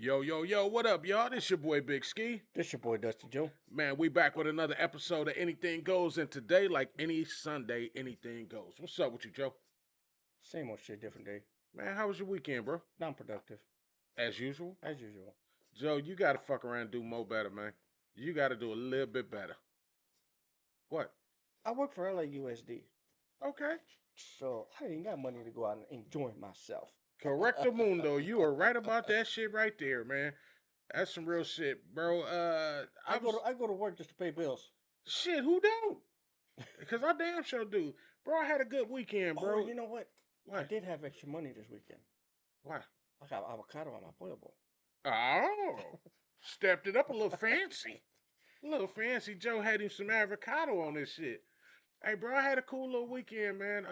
Yo, yo, yo, what up, y'all? This your boy Big Ski. This your boy Dusty Joe. Man, we back with another episode of Anything Goes, and today, like any Sunday, anything goes. What's up with you, Joe? Same old shit, different day. Man, how was your weekend, bro? Non-productive, As usual? as usual. Joe, you gotta fuck around and do more better, man. You gotta do a little bit better. What? I work for LAUSD, Okay. so I ain't got money to go out and enjoy myself. Correcto mundo. You are right about that shit right there, man. That's some real shit, bro. I go to work just to pay bills. Shit, who don't? Because I damn sure do. Bro, I had a good weekend, Oh, bro. you know what? I What? did have extra money this weekend. Why? I got avocado on my pollo bowl. Oh, stepped it up a little fancy. A little fancy. Joe had him some avocado on this shit. Hey, bro, I had a cool little weekend, man.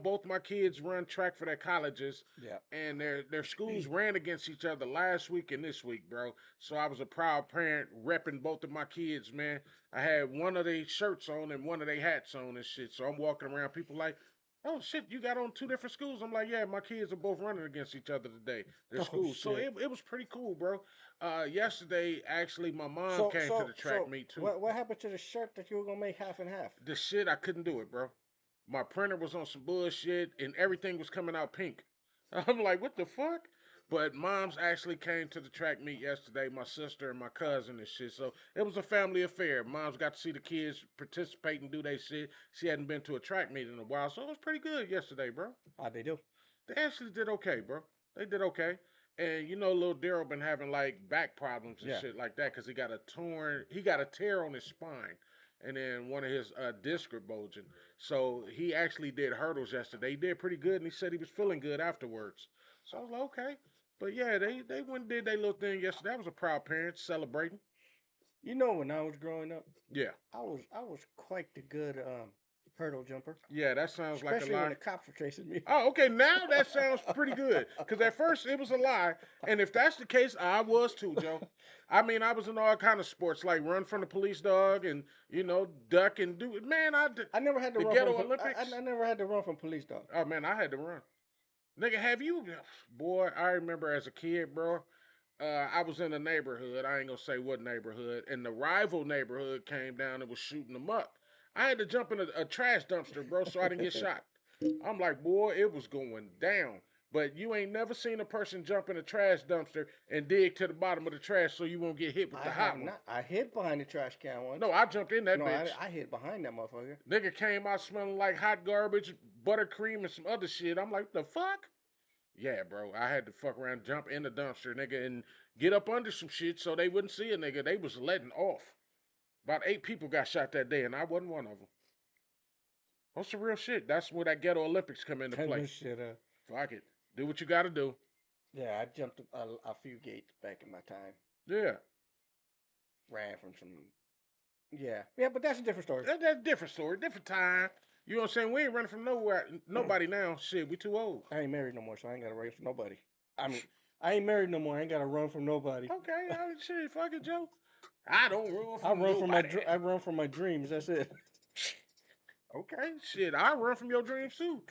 Both my kids run track for their colleges, Yeah. and their schools ran against each other last week and this week, bro. So I was a proud parent repping both of my kids, man. I had one of their shirts on and one of their hats on and shit. So I'm walking around, people like, oh shit, you got on two different schools. I'm like, yeah, my kids are both running against each other today. Their Oh schools. So shit. it was pretty cool, bro. Yesterday, actually, my mom So came to so the track so meet too. what happened to the shirt that you were gonna make half and half? The shit, I couldn't do it, bro. My printer was on some bullshit and everything was coming out pink. I'm like, what the fuck? But moms actually came to the track meet yesterday, my sister and my cousin and shit. So it was a family affair. Moms got to see the kids participate and do their shit. She hadn't been to a track meet in a while, so it was pretty good yesterday, bro. How'd they do? They actually did okay, bro. They did okay. And you know, little Daryl been having like back problems and Yeah. shit like that because he got a tear on his spine, and then one of his discs are bulging. So he actually did hurdles yesterday. He did pretty good, and he said he was feeling good afterwards. So I was like, okay. But yeah, they went and did their little thing yesterday. I was a proud parent celebrating. You know, when I was growing up, Yeah, I was quite the good hurdle jumper, yeah, that sounds like a especially when lie. the cops were chasing me. Oh, okay. Now that sounds pretty good. Because at first it was a lie, and if that's the case, I was too, Joe. I mean, I was in all kind of sports, like run from the police dog, and duck and do. Man, I never had to the run from. ghetto I Olympics. never had to run from police dog. Oh man, I had to run. Nigga, have you? Boy, I remember as a kid, bro. I was in a neighborhood. I ain't gonna say what neighborhood, and the rival neighborhood came down and was shooting them up. I had to jump in a trash dumpster, bro, so I didn't get shot. I'm like, boy, it was going down. But you ain't never seen a person jump in a trash dumpster and dig to the bottom of the trash so you won't get hit with I the have hot one. not. I hid behind the trash can once. No, I jumped in that No, bitch. I hid behind that motherfucker. Nigga came out smelling like hot garbage, buttercream, and some other shit. I'm like, the fuck? Yeah, bro. I had to fuck around, jump in the dumpster, nigga, and get up under some shit so they wouldn't see a nigga. They was letting off. About 8 people got shot that day, and I wasn't one of them. That's the real shit. That's where that ghetto Olympics come into Turn play. this shit up. Fuck it. Do what you gotta do. Yeah, I jumped a few gates back in my time. Yeah. Ran from some. Yeah, yeah, but that's a different story. That's a different story, different time. You know what I'm saying? We ain't running from nowhere, nobody now. Shit, we too old. I ain't married no more, so I ain't gotta run from nobody. I mean, I ain't married no more. I ain't gotta run from nobody. Okay, shit, fuck it, Joe. I don't run I from run from my nobody. I run from my dreams. That's it. Okay, shit, I run from your dreams too.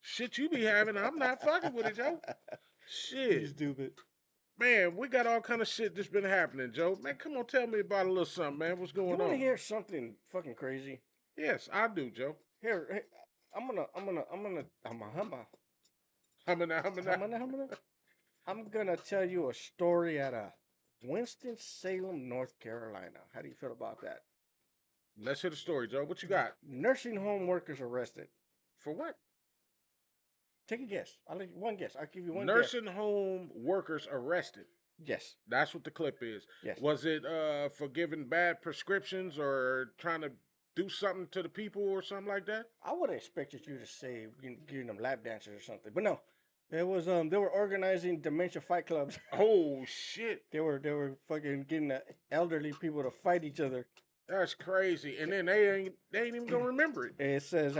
Shit you be having, I'm not fucking with it, Joe. You Shit. stupid. Man, we got all kind of shit that's been happening, Joe. Man, come on, tell me about a little something, man. What's You going want to on? hear something fucking crazy? Yes, I do, Joe. Here, Humming out, humming out. I'm gonna tell you a story at a Winston-Salem, North Carolina. How do you feel about that? Let's hear the story, Joe. What you got? Nursing home workers arrested. For what? Take a guess. I'll let you one guess. I'll give you one guess. Nursing home workers arrested. Yes. That's what the clip is. Yes. Was it for giving bad prescriptions or trying to do something to the people or something like that? I would have expected you to say giving them lap dances or something, but no. It was they were organizing dementia fight clubs. Oh shit. They were fucking getting the elderly people to fight each other. That's crazy. And then they ain't even gonna remember it. It says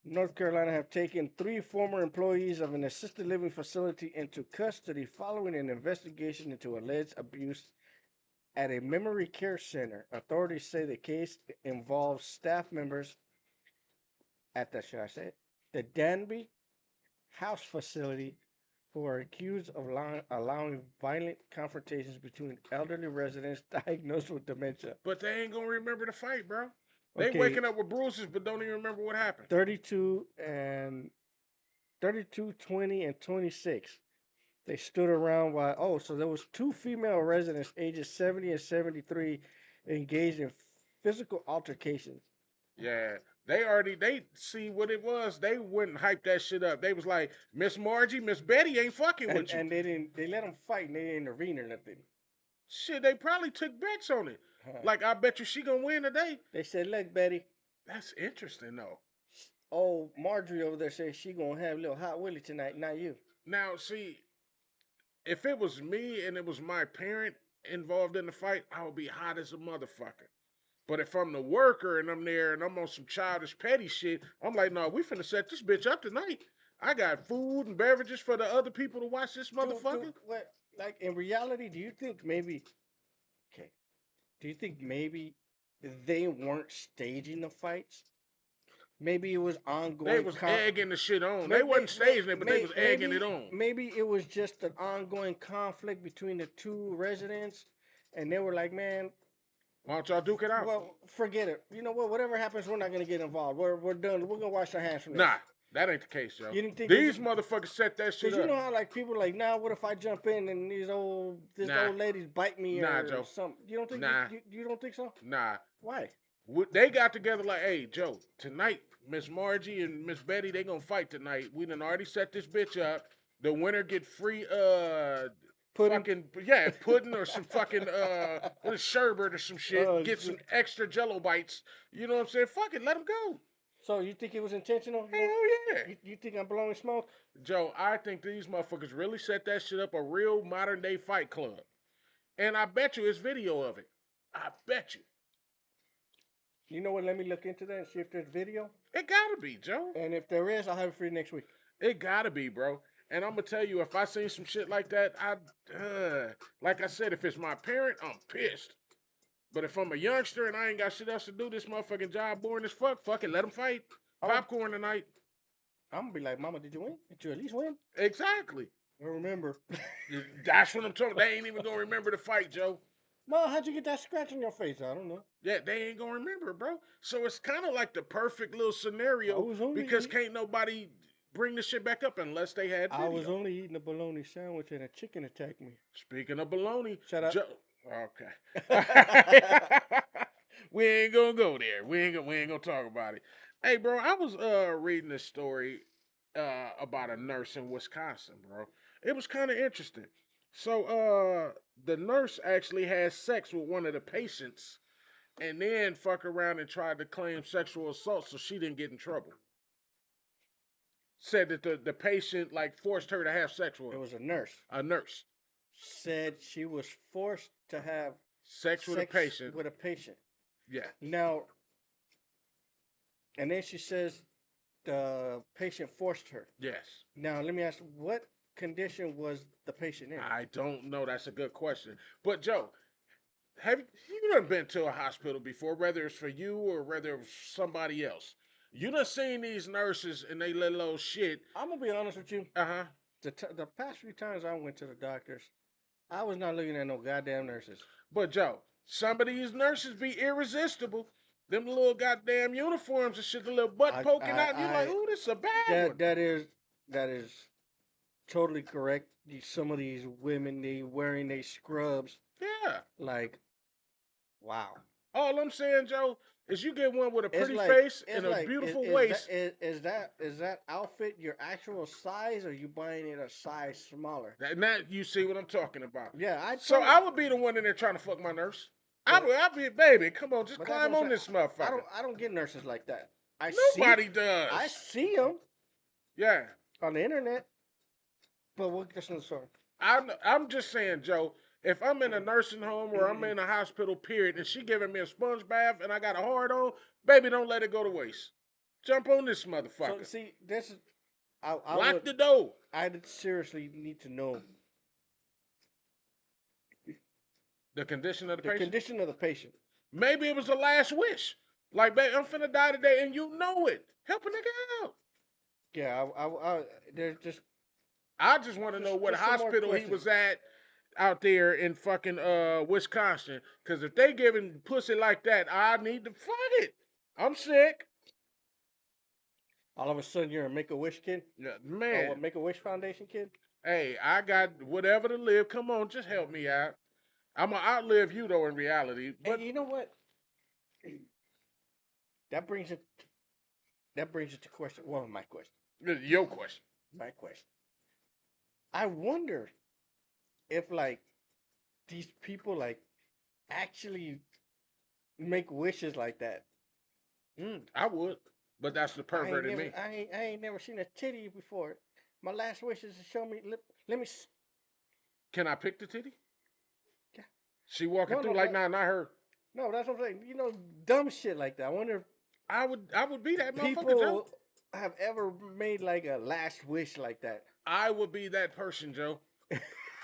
North Carolina have taken 3 former employees of an assisted living facility into custody following an investigation into alleged abuse at a memory care center. Authorities say the case involves staff members at the, should I say it, the Danby House facility who are accused of allowing violent confrontations between elderly residents diagnosed with dementia. But they ain't gonna remember the fight, bro. They Okay, waking up with bruises, but don't even remember what happened. 32 and 32, 20, and 26. They stood around while so there was two female residents ages 70 and 73 engaged in physical altercations. Yeah, they see what it was. They wouldn't hype that shit up. They was like, Miss Margie, Miss Betty ain't fucking And with you. they let them fight and they didn't intervene or nothing. Shit, they probably took bets on it. Huh. Like, I bet you she gonna win today. They said, "Look, Betty, That's interesting though. oh Marjorie over there says she gonna have a little hot willy tonight, not you." Now, see, if it was me and it was my parent involved in the fight, I would be hot as a motherfucker. But if I'm the worker and I'm there and I'm on some childish petty shit, I'm like, no, we finna set this bitch up tonight. I got food and beverages for the other people to watch this To motherfucker. what? Like in reality, do you think maybe? Okay. Do you think maybe they weren't staging the fights? Maybe it was They ongoing. was egging the shit on. They Maybe, wasn't staging it, but they was egging it on. maybe it was just an ongoing conflict between the two residents, and they were like, "Man, Why don't y'all duke it out? well, forget it. You know what? Whatever happens, we're not gonna get involved. We're done. We're gonna wash our hands from this." Nah, that ain't the case, yo. You didn't think These motherfuckers set that shit Cause you up. know how like people are like, nah, what if I jump in and this Nah. old ladies bite me Nah, or Joe. something? You don't think Nah. you don't think so? Nah. Why? They got together like, hey, Joe, tonight, Miss Margie and Miss Betty, they gonna fight tonight. We done already set this bitch up. The winner get free, Pudding? fucking, yeah, pudding or some fucking, what is sherbet or some shit. Oh, Get shit. some extra jello bites. You know what I'm saying? Fuck it, let them go. So you think it was intentional? Hell yeah. You think I'm blowing smoke? Joe, I think these motherfuckers really set that shit up, a real modern day fight club. And I bet you it's video of it. I bet you. You know what? Let me look into that and see if there's video. It gotta be, Joe. And if there is, I'll have it for you next week. It gotta be, bro. And I'm gonna tell you, if I seen some shit like that, like I said, if it's my parent, I'm pissed. But if I'm a youngster and I ain't got shit else to do, this motherfucking job boring as fuck, fuck it, let them fight. Popcorn tonight. I'm gonna be like, Mama, did you win? Did you at least win? Exactly. I remember. That's what I'm talking. They ain't even gonna remember the fight, Joe. Ma, how'd you get that scratch on your face? I don't know. Yeah, they ain't gonna remember, bro. So it's kind of like the perfect little scenario because can't nobody bring the shit back up unless they had video. I was only eating a bologna sandwich and a chicken attacked me. Speaking of bologna, shut up. Okay. We ain't gonna go there. We ain't gonna talk about it. Hey, bro, I was reading this story about a nurse in Wisconsin, bro. It was kind of interesting. So the nurse actually had sex with one of the patients and then fuck around and tried to claim sexual assault so she didn't get in trouble. Said that the patient like forced her to have sex with It him. was a nurse. A nurse. Said she was forced to have sex with a patient. With a patient. Yeah. Now, and then she says the patient forced her. Yes. Now, let me ask, what condition was the patient in? I don't know. That's a good question. But Joe, have you done been to a hospital before, whether it's for you or whether it's somebody else? You done seen these nurses and they little old shit. I'm gonna be honest with you. Uh-huh. The past few times I went to the doctors, I was not looking at no goddamn nurses. But Joe, some of these nurses be irresistible. Them little goddamn uniforms and shit, the little butt poking out, and you're like, ooh, this is a bad one. That is totally correct. Some of these women, they wearing they scrubs. Yeah. Like, wow. All I'm saying, Joe, is you get one with a pretty face and a beautiful waist. Is that outfit your actual size, or you buying it a size smaller? Now you see what I'm talking about. Yeah, I would be the one in there trying to fuck my nurse. I'd be, baby, come on, just climb on this motherfucker. I don't get nurses like that. Nobody does. I see them. Yeah. On the internet. But we'll get to the song. I'm just saying, Joe, if I'm in a nursing home or I'm in a hospital, period, and she giving me a sponge bath and I got a hard on, baby, don't let it go to waste. Jump on this motherfucker. So, see, this is... Lock the door. I seriously need to know... The condition of the patient? The condition of the patient. Maybe it was the last wish. Like, baby, I'm finna die today, and you know it. Help a nigga out. Yeah, there's just... I just want to know what Just some more hospital he questions. was at out there in fucking Wisconsin. Cause if they giving pussy like that, I need to fuck it. I'm sick. All of a sudden, you're a Make a Wish kid. Yeah, Oh, man. what Make a Wish Foundation kid? Hey, I got whatever to live. Come on, just help me out. I'm gonna outlive you though in reality. Hey, But you know what? That brings it. That brings it to question. Well, my question. your question. My question. I wonder if like these people like actually make wishes like that. I would, but that's the pervert in me. I ain't never seen a titty before. My last wish is to show me. Let me. Can I pick the titty? Yeah. She walking No, through no, like, nah, not her. no. That's what I'm saying. You know, dumb shit like that. I wonder I would be that if motherfucker, Joe. people have ever made like a last wish like that. I would be that person, Joe.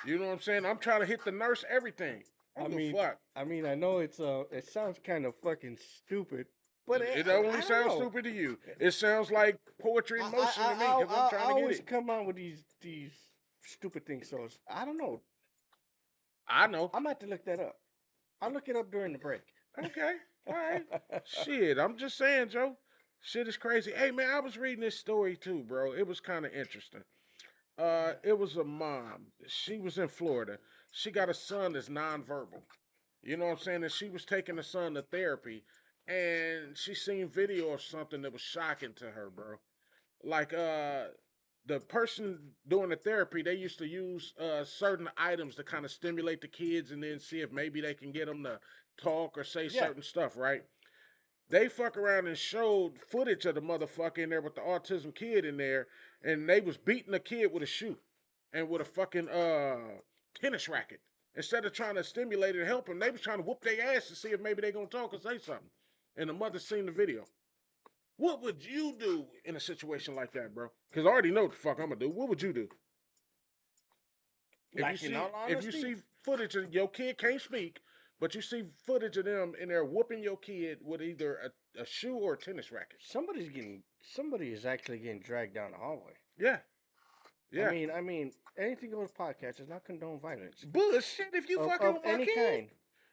You know what I'm saying? I'm trying to hit the nurse everything. I I don't give a mean, fuck. I know it sounds kind of fucking stupid, but It only I don't sounds know. stupid to you. It sounds like poetry in motion to me because I'm I trying to get always it. come on with these stupid things. So I don't know. I know. I might have to look that up. I'll look it up during the break. Okay. All right. Shit. I'm just saying, Joe. Shit is crazy. Hey, man, I was reading this story too, bro. It was kind of interesting. It was a mom. She was in Florida. She got a son that's nonverbal. You know what I'm saying? And she was taking the son to therapy, and she seen video of something that was shocking to her, bro. Like the person doing the therapy, they used to use certain items to kind of stimulate the kids, and then see if maybe they can get them to talk or say Yeah. certain stuff, right? They fuck around and showed footage of the motherfucker in there with the autism kid in there, and they was beating the kid with a shoe and with a fucking tennis racket. Instead of trying to stimulate and help him, they was trying to whoop their ass to see if maybe they gonna talk or say something. And the mother seen the video. What would you do in a situation like that, bro? Because I already know what the fuck I'm gonna do. What would you do if you Like in see all if you honesty, see footage of your kid can't speak, but you see footage of them in there whooping your kid with either a shoe or a tennis racket? somebody is actually getting dragged down the hallway. Yeah, yeah. I mean, anything goes podcast does not condone violence Bullshit. If you fucking of with my any kid, kind.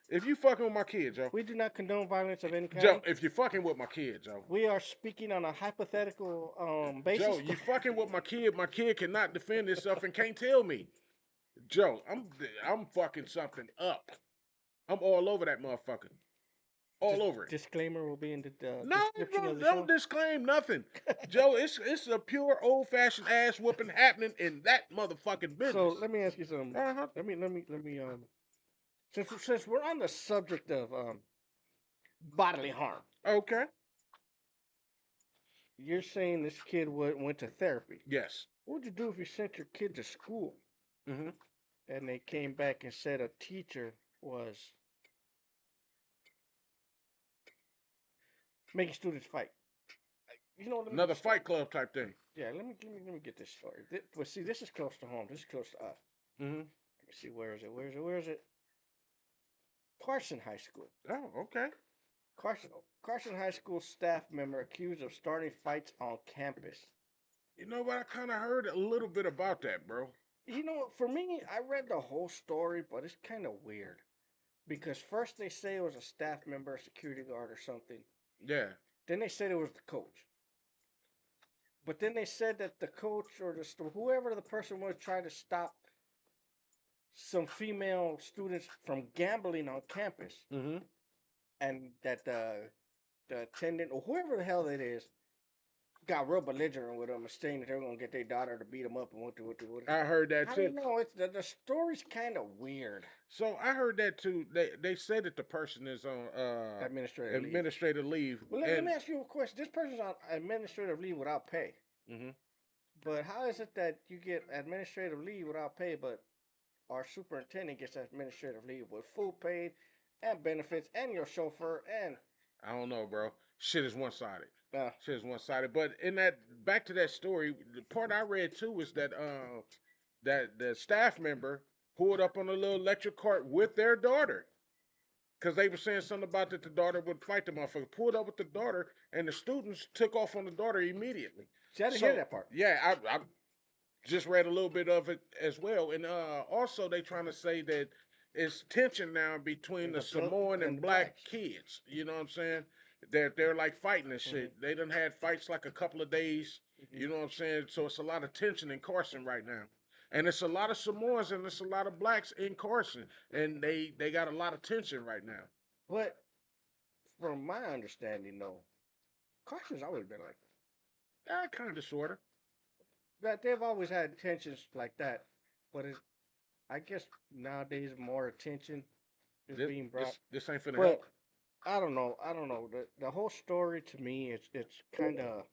if you fucking with my kid, Joe, We do not condone violence of any Joe, kind. if you fucking with my kid, Joe, We are speaking on a hypothetical Joe, basis. you fucking with my kid. My kid cannot defend himself and can't tell me. Joe, I'm fucking something up. I'm all over that motherfucker. All over it. Disclaimer will be in the No, description bro, of the don't show. disclaim nothing. Joe, it's a pure old fashioned ass whooping happening in that motherfucking So business. let me ask you something. Uh-huh. Let me since we're on the subject of bodily harm, Okay. you're saying this kid went to therapy. Yes. What would you do if you sent your kid to school Mm-hmm. and they came back and said a teacher was making students fight? You know, let me get Another the story. Fight Club type thing. Yeah, let me get this story. But see, this is close to home. This is close to us. Mm-hmm. Let me see, where is it? Where is it? Carson High School. Oh, okay. Carson High School staff member accused of starting fights on campus. You know what? I kind of heard a little bit about that, bro. You know, for me, I read the whole story, but it's kind of weird because first they say it was a staff member, a security guard, or something. Yeah. Then they said it was the coach. But then they said that the coach or whoever the person was trying to stop some female students from gambling on campus, Mm-hmm. and that the attendant or whoever the hell it is got real belligerent with them and saying that they were gonna get their daughter to beat them up and what. I heard that I too. don't know. It's the story's kind of weird. So I heard that too. They said that the person is on Administrative leave. administrative leave, Well, let and me ask you a question. This person's on administrative leave without pay. hmm But how is it that you get administrative leave without pay, but our superintendent gets administrative leave with full paid and benefits and your chauffeur and I don't know, bro. Shit is one sided. uh, Shit is one sided. But in that back to that story, the part I read too was that that the staff member pulled up on a little electric cart with their daughter. Because they were saying something about that the daughter would fight the motherfucker. Pulled up with the daughter, and the students took off on the daughter immediately. see, I didn't hear So that part. yeah, Just read a little bit of it as well, and also they trying to say that it's tension now between And the the blood Samoan and and the black blacks. kids. You know what I'm saying? They're like fighting and Hmm. shit. They done had fights like a couple of days. Hmm. You know what I'm saying? So it's a lot of tension in Carson right now, and it's a lot of Samoans and it's a lot of blacks in Carson, and they got a lot of tension right now. But from my understanding, though, Carson's always been like Yeah, kind of, sorta. that. They've always had tensions like that, but it's, I guess nowadays more attention is This being brought. this ain't finna But help. I don't know. I don't know. The whole story to me, it's kind of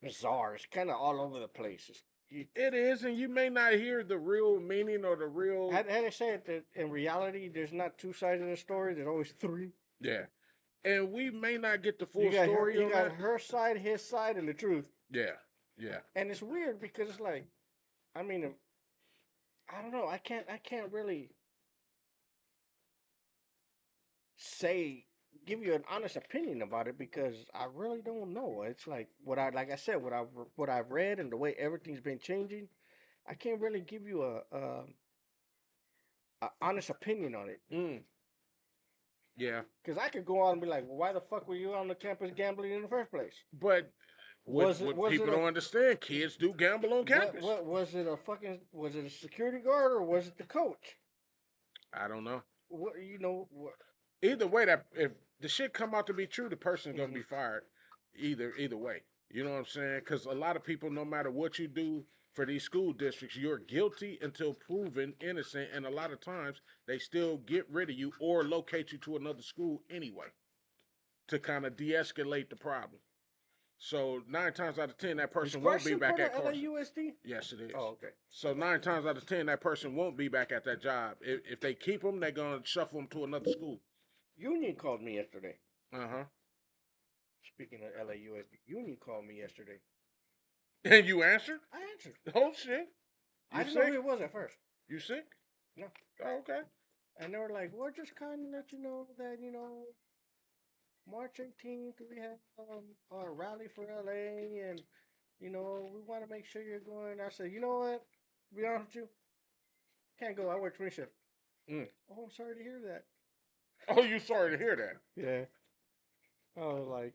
bizarre. It's kind of all over the place. It is, and you may not hear the real meaning or the real. Had they said that in reality, there's not two sides of the story. There's always three. Yeah, and we may not get the You full got her, story you on got that. her side, his side, and the truth. Yeah, yeah. And it's weird because it's like, I mean, I don't know. I can't really say give you an honest opinion about it because I really don't know. It's like like I said, what I've read and the way everything's been changing. I can't really give you a honest opinion on it Mm, yeah, because I could go on and be like, well, why the fuck were you on the campus gambling in the first place? but Was it what was it people a don't understand, kids do gamble on campus. what was it a security guard or was it the coach? I don't know. What you know? What, Either way, that if the shit come out to be true, the person's gonna hmm be fired. Either way, you know what I'm saying? Because a lot of people, no matter what you do for these school districts, you're guilty until proven innocent, and a lot of times they still get rid of you or locate you to another school anyway to kind of de-escalate the problem. So 9 times out of 10, that Is person won't be Carson back part at of Carson. LAUSD? Yes, it is. Oh, okay. So 9 times out of 10, that person won't be back at that job. If they keep them, they're gonna shuffle them to another school. Union called me yesterday. Uh huh. Speaking of LAUSD, Union called me yesterday. And you answered? I answered. Oh shit. I You didn't know who sick? it was at first. You sick? No. Oh, okay. And they were like, "We're just kind of let you know that March 18th we have a rally for LA, and we want to make sure you're going." I said, "You know what? To be honest with you, can't go. I work 20 shift." Mm. Oh, I'm sorry to hear that. Oh, you sorry to hear that. Yeah. I was like,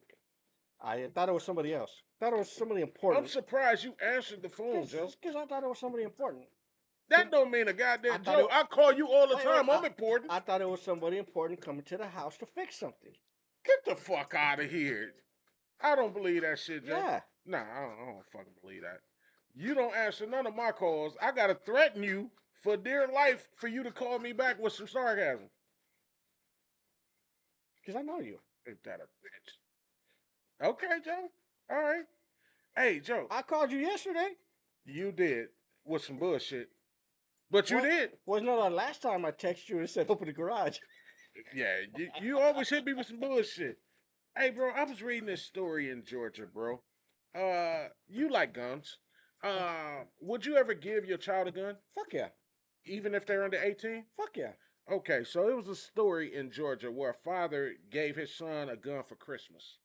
I thought it was somebody else. Thought it was somebody I'm important. surprised you answered the phone, Joe. Because I thought it was somebody important. That don't mean a I goddamn thought it. Joe. I call you all the Wait, wait. time. I'm important. I thought it was somebody important coming to the house to fix something. Get the fuck out of here. I don't believe that shit, Joe. Yeah. Nah, I don't fucking believe that. You don't answer none of my calls. I gotta threaten you for dear life for you to call me back with some sarcasm. Because I know you. Ain't that a bitch? Okay, Joe. All right. Hey, Joe. I called you yesterday. You did with some bullshit, but you What? did. Wasn't it the last time I texted you and said open the garage? Yeah, you always hit me with some bullshit. Hey, bro, I was reading this story in Georgia, bro. You like guns. Would you ever give your child a gun, Fuck yeah. even if they're under 18? Fuck yeah. Okay, so it was a story in Georgia where a father gave his son a gun for Christmas.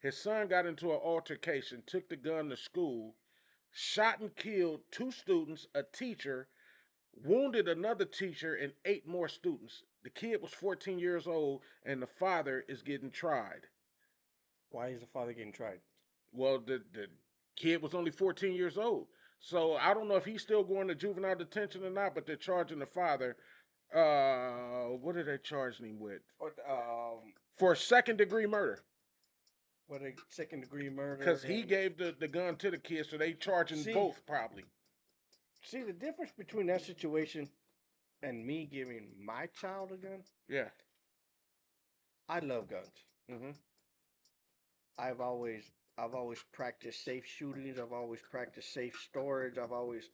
His son got into an altercation, took the gun to school, shot and killed two students, a teacher, wounded another teacher, and eight more students. The kid was 14 years old, and the father is getting tried. Why is the father getting tried? Well, the kid was only 14 years old. So I don't know if he's still going to juvenile detention or not, but they're charging the father. What are they charging him with? Or For second degree murder. what a second degree murder Because he and gave the gun to the kid, so they charging see both probably. see the difference between that situation and me giving my child a gun. Yeah. I love guns. Mm-hmm. I've always I've always practiced safe shootings. I've always practiced safe storage. I've always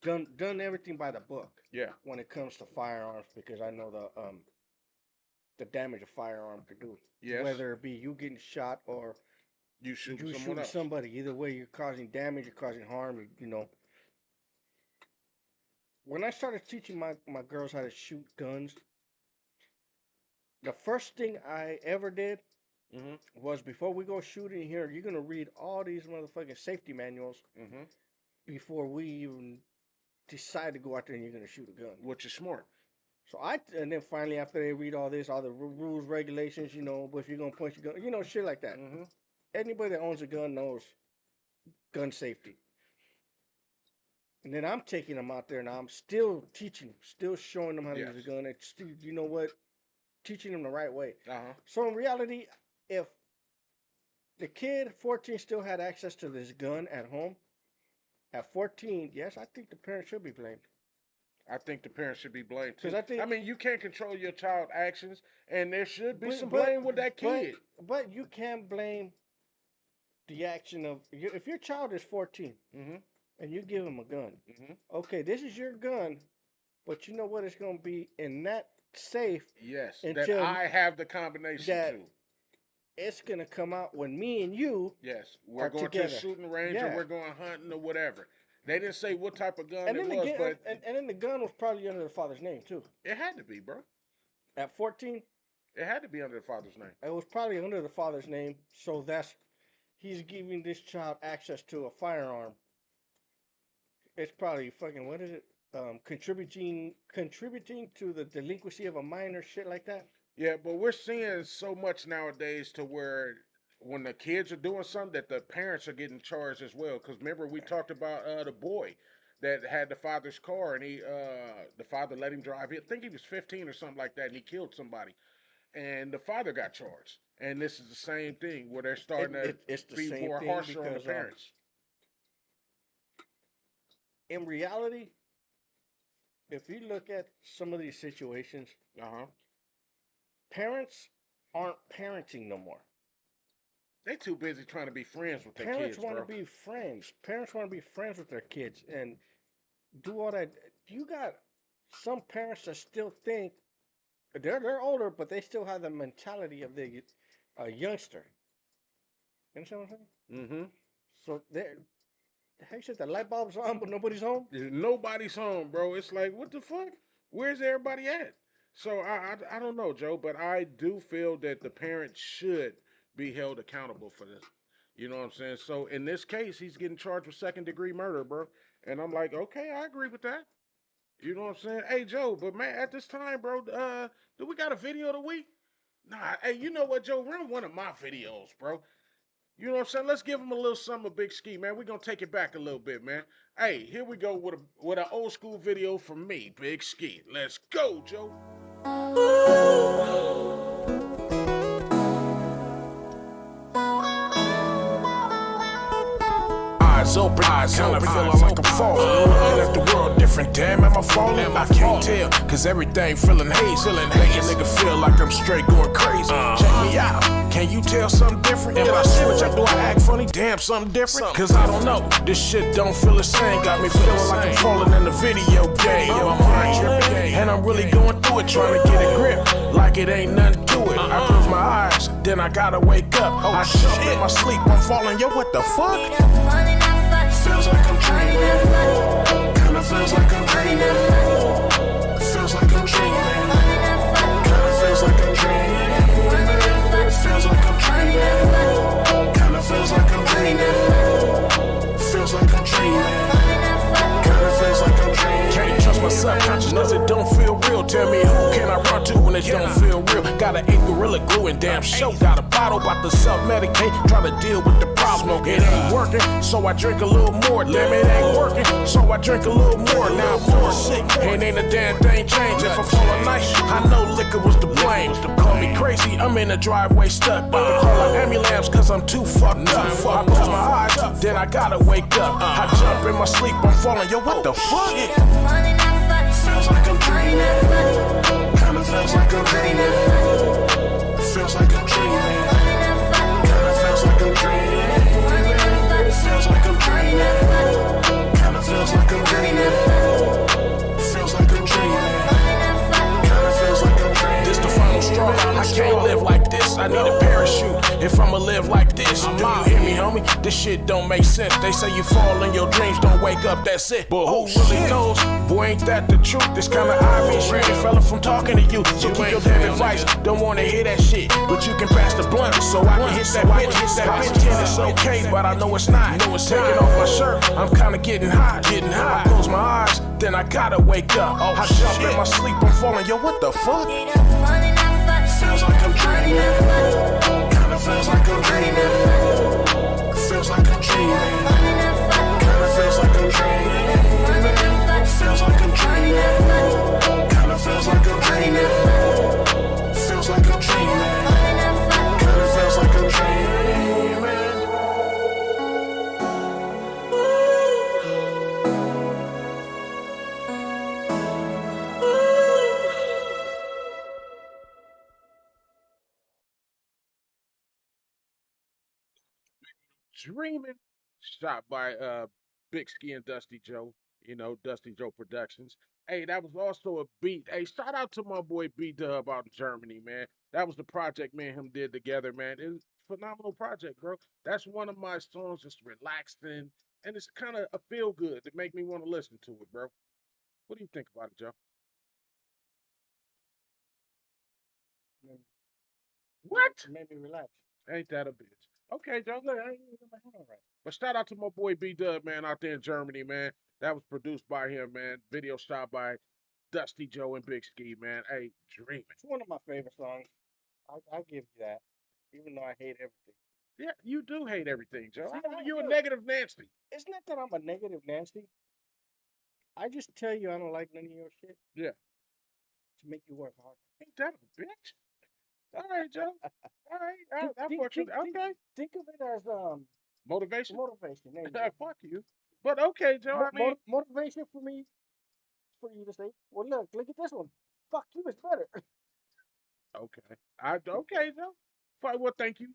done everything by the book Yeah. when it comes to firearms because I know the damage a firearm could do. Yes. Whether it be you getting shot or You shooting you someone shooting else. somebody, either way you're causing damage, you're causing harm. When I started teaching my girls how to shoot guns, the first thing I ever did was before we go shooting here, you're gonna read all these motherfucking safety manuals before we even decide to go out there and you're gonna shoot a gun. Which is smart. So and then finally after they read all this, all the rules, regulations, if you're gonna point your gun, shit like that. Anybody that owns a gun knows gun safety. And then I'm taking them out there and I'm still teaching, still showing them how to use a gun. And still, teaching them the right way. So in reality, if the kid 14 still had access to this gun at home, at 14, yes, I think the parents should be blamed. I think the parents should be blamed too. I mean, you can't control your child's actions, and there should be some blame with that kid. But you can't blame the action of if your child is 14 and you give him a gun. Okay, this is your gun, but you know what? It's going to be in that safe. Yes, that I have the combination to. It's going to come out when me and you we're going together. To a shooting range or we're going hunting or whatever. They didn't say what type of gun it was, but... And then the gun was probably under the father's name, too. It had to be, bro. At 14? It had to be under the father's name. It was probably under the father's name, so he's giving this child access to a firearm. It's probably fucking, what is it? Contributing to the delinquency of a minor, shit like that. Yeah, but we're seeing so much nowadays to where when the kids are doing something that the parents are getting charged as well. Because remember we talked about the boy that had the father's car and the father let him drive. I think he was 15 or something like that, and he killed somebody. And the father got charged. And this is the same thing where they're starting to be more harsher on the parents. In reality, if you look at some of these situations, parents aren't parenting no more. They too busy trying to be friends with their kids, bro. Parents want to be friends. Parents want to be friends with their kids and do all that. You got some parents that still think they're older, but they still have the mentality of the youngster. You understand what I'm saying? So how you said the light bulb's on, but nobody's home? Nobody's home, bro. It's like, what the fuck? Where's everybody at? So I don't know, Joe, but I do feel that the parents should be held accountable for this. You know what I'm saying? So in this case, he's getting charged with second-degree murder, bro. And I'm like, okay, I agree with that. You know what I'm saying? Hey, Joe, but man, at this time, bro, do we got a video of the week? Nah, hey, you know what, Joe? Run one of my videos, bro. You know what I'm saying? Let's give him a little something, Big Ski, man. We're going to take it back a little bit, man. Hey, here we go with an old school video from me, Big Ski. Let's go, Joe. Eyes open, kinda feeling like I'm falling. Looking at the world different, damn, am I falling? I can't tell, cause everything feeling hazy. Make a nigga feel like I'm straight going crazy. Check me out, can you tell something different? If I switch up, do I act funny? Damn, something different? Cause I don't know, this shit don't feel the same. Got me feeling like I'm falling in the video game. Yo, I'm high tripping, and I'm really going through it, trying to get a grip, like it ain't nothing to it. I close my eyes, then I gotta wake up. I jump in my sleep, I'm falling, yo, what the fuck? Feels like I'm dreaming. Kinda feels like I'm dreaming. Feels like I'm dreaming. Kinda feels like I'm dreaming. Feels like I'm dreaming. Kinda feels like I'm dreaming. Feels like I'm dreaming. Kinda feels like I'm dreaming. Can't trust my subconsciousness, it don't feel real. Tell me who can I run to when it don't feel real? Got an 8 gorilla glue and damn show. Got a bottle, about to self-medicate, try to deal with the problem. It ain't working, so I drink a little more. Damn, it ain't working, so I drink a little more. Now I'm feeling sick, and ain't a damn thing changed. If I fall a night, I know liquor was to blame. Call me crazy, I'm in the driveway stuck. About to call an ambulance, cause I'm too fucked up. I close my eyes, then I gotta wake up. I jump in my sleep, I'm falling, yo, what the fuck? Feels like I'm dreaming. Kinda feels like I'm dreaming. Feels like I'm dreaming. Kinda feels like I'm dreaming. Feels like I'm dreaming. Kinda feels like I'm dreaming. Feels like I'm dreaming. Kinda feels like I'm dreaming. This the final straw. I can't live like this. I need a parachute. parachute. If I'ma live like this, do you hear me, homie? This shit don't make sense. They say you fall in your dreams, don't wake up, that's it. But who really knows? Boy, ain't that the truth? This kind of obvious, you ain't fella from talking to you. So keep your damn advice, don't wanna hear that shit. But you can pass the blunt, so I can hit that bitch. It's okay, but I know it's not. Taking off my shirt, I'm kinda getting hot. I close my eyes, then I gotta wake up. I jump in my sleep, I'm falling, yo, what the fuck? Feels like I'm dreaming. Kinda feels like I'm dreaming. Feels like I'm dreaming. Kinda feels like I'm dreaming. Feels like I'm dreaming. Kinda feels like I'm dreaming. Feels like I'm dreaming. Kinda feels like I'm dreaming. Dreaming, shot by Big Ski and Dusty Joe, Dusty Joe Productions. Hey, that was also a beat. Hey, shout out to my boy B Dub out in Germany, man. That was the project me and him did together, man. It was a phenomenal project, bro. That's one of my songs, just relaxing, and it's kind of a feel good to make me want to listen to it, bro. What do you think about it, Joe? What? Made me relax. Ain't that a bitch? Okay, Joe, look, I ain't even my head all right. But shout out to my boy B Dub, man, out there in Germany, man. That was produced by him, man. Video shot by Dusty Joe and Big Ski, man. Hey, dreaming. It's one of my favorite songs. I give you that, even though I hate everything. Yeah, you do hate everything, Joe. See, You a negative Nancy. It's not that I'm a negative Nancy. I just tell you I don't like none of your shit. Yeah. To make you work hard. Ain't that a bitch? All right, Joe. All right. Okay. Think of it as Motivation? motivation. There you go. Fuck you. But okay, Joe, I mean. Motivation for me, for you to say, well, look at this one. Fuck you, it's better. Okay. Okay, Joe. Fine, well, thank you.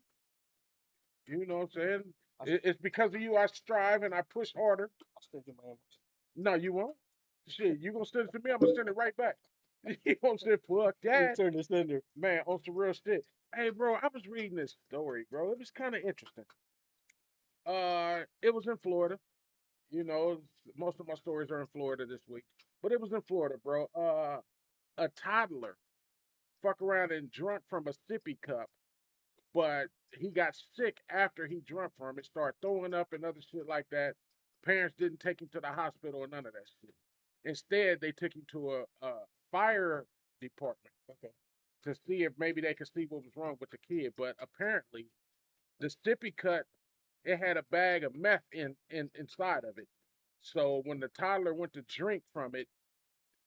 You know what I'm saying? It's because of you I strive and I push harder. I'll send you my inbox. No, you won't. Shit, you gonna send it to me, I'm gonna send it right back. You gonna say, fuck that. Return the sender. Man, on some real shit. Hey, bro, I was reading this story, bro. It was kind of interesting. It was in Florida. You know, most of my stories are in Florida this week. But it was in Florida, bro. A toddler fuck around and drunk from a sippy cup, but he got sick after he drunk from it, started throwing up and other shit like that. Parents didn't take him to the hospital or none of that shit. Instead, they took him to a fire department, okay, to see if maybe they could see what was wrong with the kid. But apparently, the sippy cut, it had a bag of meth inside of it. So when the toddler went to drink from it,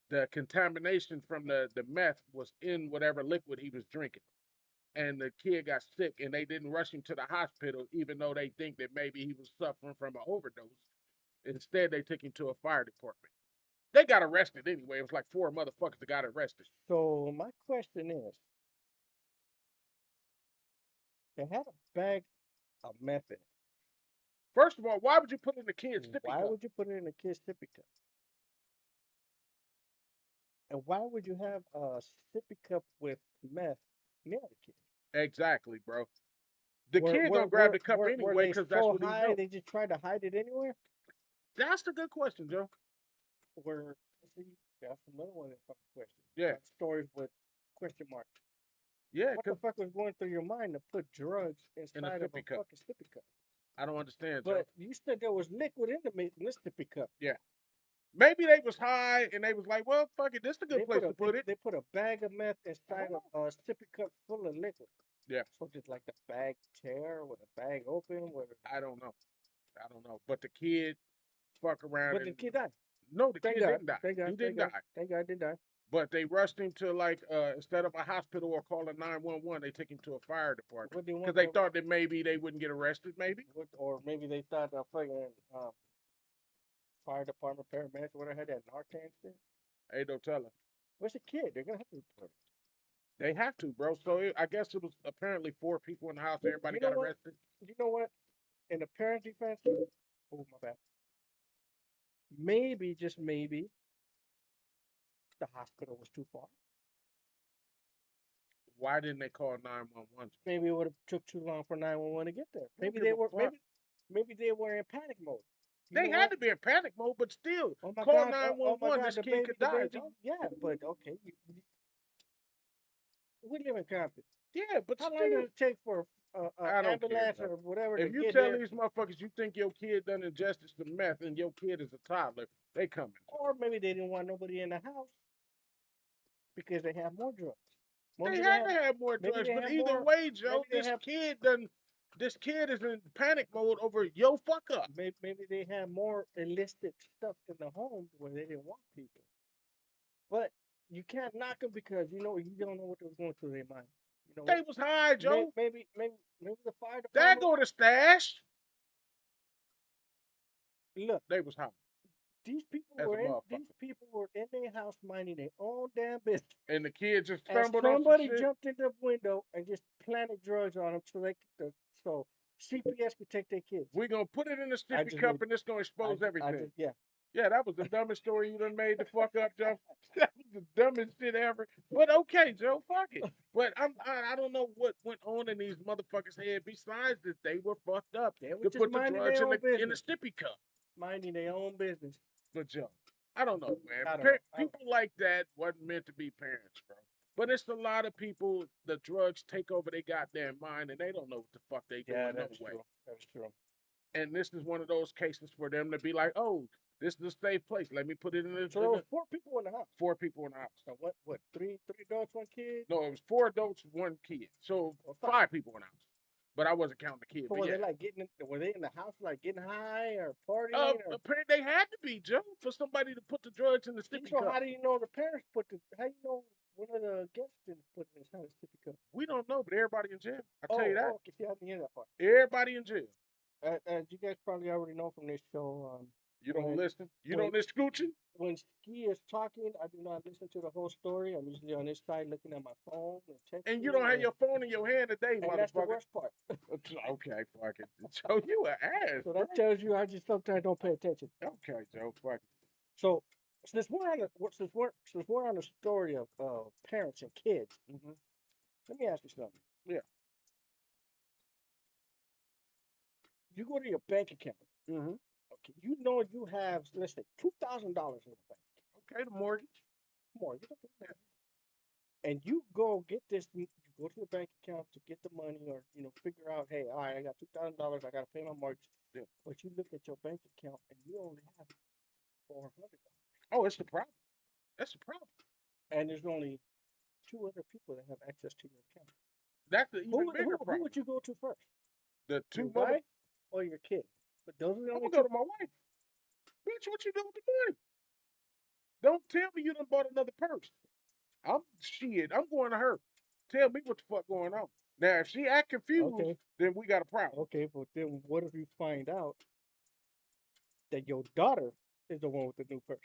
the contamination from the meth was in whatever liquid he was drinking. And the kid got sick, and they didn't rush him to the hospital, even though they think that maybe he was suffering from an overdose. Instead, they took him to a fire department. They got arrested anyway. It was like 4 motherfuckers that got arrested. So my question is, they had a bag of meth in it. First of all, why would you put it in the kid's sippy Why cup? would you put it in a kid's sippy cup? And why would you have a sippy cup with meth near the kid? Exactly, bro. The kid don't grab the cup anyway because that's what he do. They just tried to hide it anywhere? That's the good question, Joe. See, that's another one of the fucking questions. Yeah. Stories with question marks. Yeah, what the fuck was going through your mind to put drugs inside of a fucking sippy cup? I don't understand, But Joe. you said there was liquid in this sippy cup. Yeah. Maybe they was high and they was like, well, fuck it, this is a good place to put it. They put a bag of meth inside of a sippy cup full of liquid. Yeah. So did like the bag tear or the bag open? I don't know. But the kid fuck around. But the kid died. No, the kid didn't die. He didn't die. Thank God, didn't die. But they rushed him to instead of a hospital or calling 911, they took him to a fire department because they thought that maybe they wouldn't get arrested, maybe. Or maybe they thought the fucking fire department paramedics would have had that Narcan shit. Hey, don't tell her. What's a kid? They're gonna have to report it. They have to, bro. So I guess it was apparently 4 people in the house. Everybody got arrested. You know what? In the parent defense, oh my bad. Maybe, just maybe, the hospital was too far. Why didn't they call 911? Maybe it would have took too long for 911 to get there. Don't Maybe give they a were fuck. maybe they were in panic mode. You They know had what? to be in panic mode, but still, Oh my call God! Oh my 911. God! This kid could die, Joe. Yeah, but okay. We live in Compton. Yeah, but How long does still, it take for an I don't care, ambulance Joe. or whatever to If you get tell here? these motherfuckers you think your kid done ingested some meth and your kid is a toddler, they coming. Or maybe they didn't want nobody in the house because they have more drugs. They Maybe they had have to have more maybe drugs, they but have either more. way, Maybe Joe, they have this kid is in panic mode over your fuck up. maybe they have more illicit stuff in the home where they didn't want people. But you can't knock them because you don't know what was going through their mind. You know They what? was high, Joe. Maybe the fire There department. go the stash. Look, They was high as a these motherfucker. people were in their house minding their own damn business. And the kid just And stumbled on some somebody shit. jumped in the window and just planted drugs on them so CPS could take their kids. We gonna put it in a I sippy just cup made and it's gonna expose everything. yeah. Yeah, that was the dumbest story you done made the fuck up, Joe. That was the dumbest shit ever. But okay, Joe, fuck it. But I don't know what went on in these motherfuckers' head besides that they were fucked up They were to just put the minding drugs their in own the business. sippy cup. Minding their own business. But Joe, I don't know, man. I don't know. People like that wasn't meant to be parents, bro. But it's a lot of people. The drugs take over their goddamn mind, and they don't know what the fuck they Yeah, doing no that's way. true. That's true. And this is one of those cases for them to be like, oh, this is a safe place. Let me put it in this. So there was 4 people in the house. 4 people in the house. So what? Three adults, 1 kid. No, it was 4 adults, 1 kid. So Or 5 people in the house. But I wasn't counting the kid. So But were yeah. they like were they in the house like getting high or partying or? Apparently they had to be, Joe, for somebody to put the drugs in the sippy So cup. how do you know the parents how do you know one of the guests didn't put it inside the sippy cup? We don't know, but everybody in jail. I tell you that. Okay, see, I didn't hear that part. Everybody in jail. As you guys probably already know from this show, You don't when- listen. You don't listen scooching. when Ski is talking, I do not listen to the whole story. I'm usually on this side looking at my phone and texting. And you don't have your phone in your hand today, And motherfucker. that's the worst part. Okay, fuck it. Joe, you an ass. So that tells you I just sometimes don't pay attention. Okay, Joe, fuck it. So since we're on the story of parents and kids, let me ask you something. Yeah. You go to your bank account. Mm-hmm. Okay, you know you have, let's say, $2,000 in the bank. Okay, the mortgage. Okay. And you go get this. You go to the bank account to get the money, or figure out, hey, all right, I got $2,000. I got to pay my mortgage. Yeah. But you look at your bank account and you only have $400. Oh, it's the problem. That's the problem. And there's only 2 other people that have access to your account. That's the even bigger problem. Who would you go to first? The 2 Your wife or your kid? But those are the I'm only gonna go two. to my wife. Bitch, what you doing with the money? Don't tell me you done bought another purse. I'm going to her. Tell me what the fuck going on. Now, if she act confused, then we got a problem. Okay, but then what if you find out that your daughter is the one with the new purse?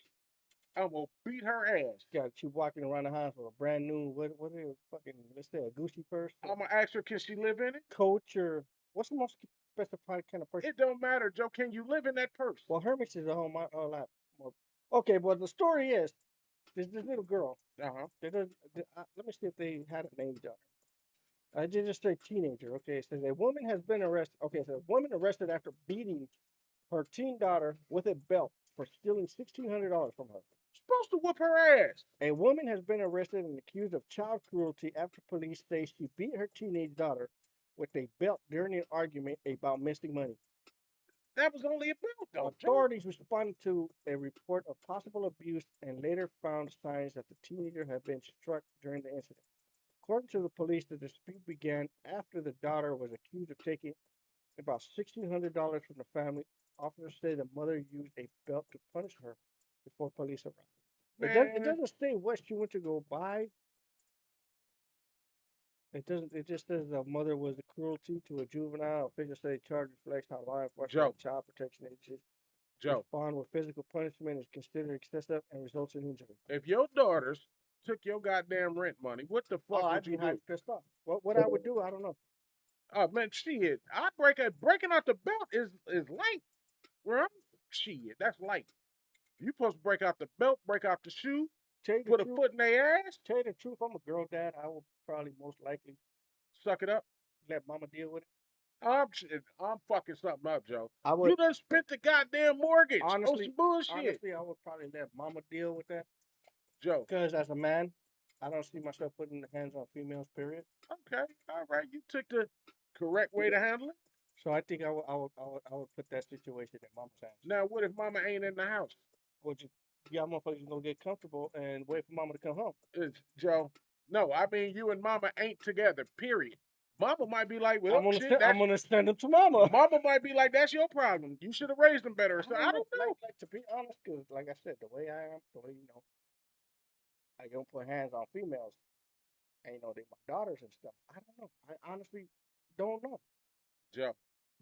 I'm gonna beat her ass. She walking around the house with a brand new what is it, fucking, let's say, a Gucci purse? I'm gonna ask her, can she live in it? Coach, or what's the most specified kind of purse? It don't matter, Joe. Can you live in that purse? Well, Hermes is a whole lot more. Okay, well, the story is this little girl. Let me see if they had a name on her. I did just say teenager. Okay, it says a woman has been arrested. Okay, so a woman arrested after beating her teen daughter with a belt for stealing $1,600 from her. Supposed to whoop her ass. A woman has been arrested and accused of child cruelty after police say she beat her teenage daughter with a belt during an argument about missing money. That was only a belt, though. Authorities responded to a report of possible abuse and later found signs that the teenager had been struck during the incident. According to the police, the dispute began after the daughter was accused of taking about $1,600 from the family. Officers say the mother used a belt to punish her before police arrived. It doesn't say what she went to go buy. It doesn't. It just says the mother was a cruelty to a juvenile. Officials say charges reflects how law enforcement and child protection agencies respond with physical punishment is considered excessive and results in injury. If your daughters took your goddamn rent money, what the fuck would you do? I'd be pissed off. What I would do, I don't know. Oh man, shit! Breaking out the belt is light. Where I'm shit, that's light. You supposed to break out the belt, break out the shoe, Tell you the put a truth, foot in their ass, tell you the truth, I'm a girl dad. I will probably most likely suck it up. let mama deal with it. I'm fucking something up, Joe. I would You done spent the goddamn mortgage on honestly, some bullshit, honestly, I would probably let mama deal with that Joe. because as a man, I don't see myself putting hands on females. Period. Okay, all right. You took the correct way to handle it. So I think I would put that situation in mama's hands. Now, what if mama ain't in the house? Which y'all motherfuckers gonna get comfortable and wait for mama to come home. Joe, no, I mean you and mama ain't together. Period. Mama might be like, well, I'm gonna shit, I'm gonna send them to mama. mama might be like, that's your problem. You should have raised them better. So I don't know. Like to be honest, cause like I said, the way I am, the way I don't put hands on females. And they my daughters and stuff. I don't know. I honestly don't know. Joe,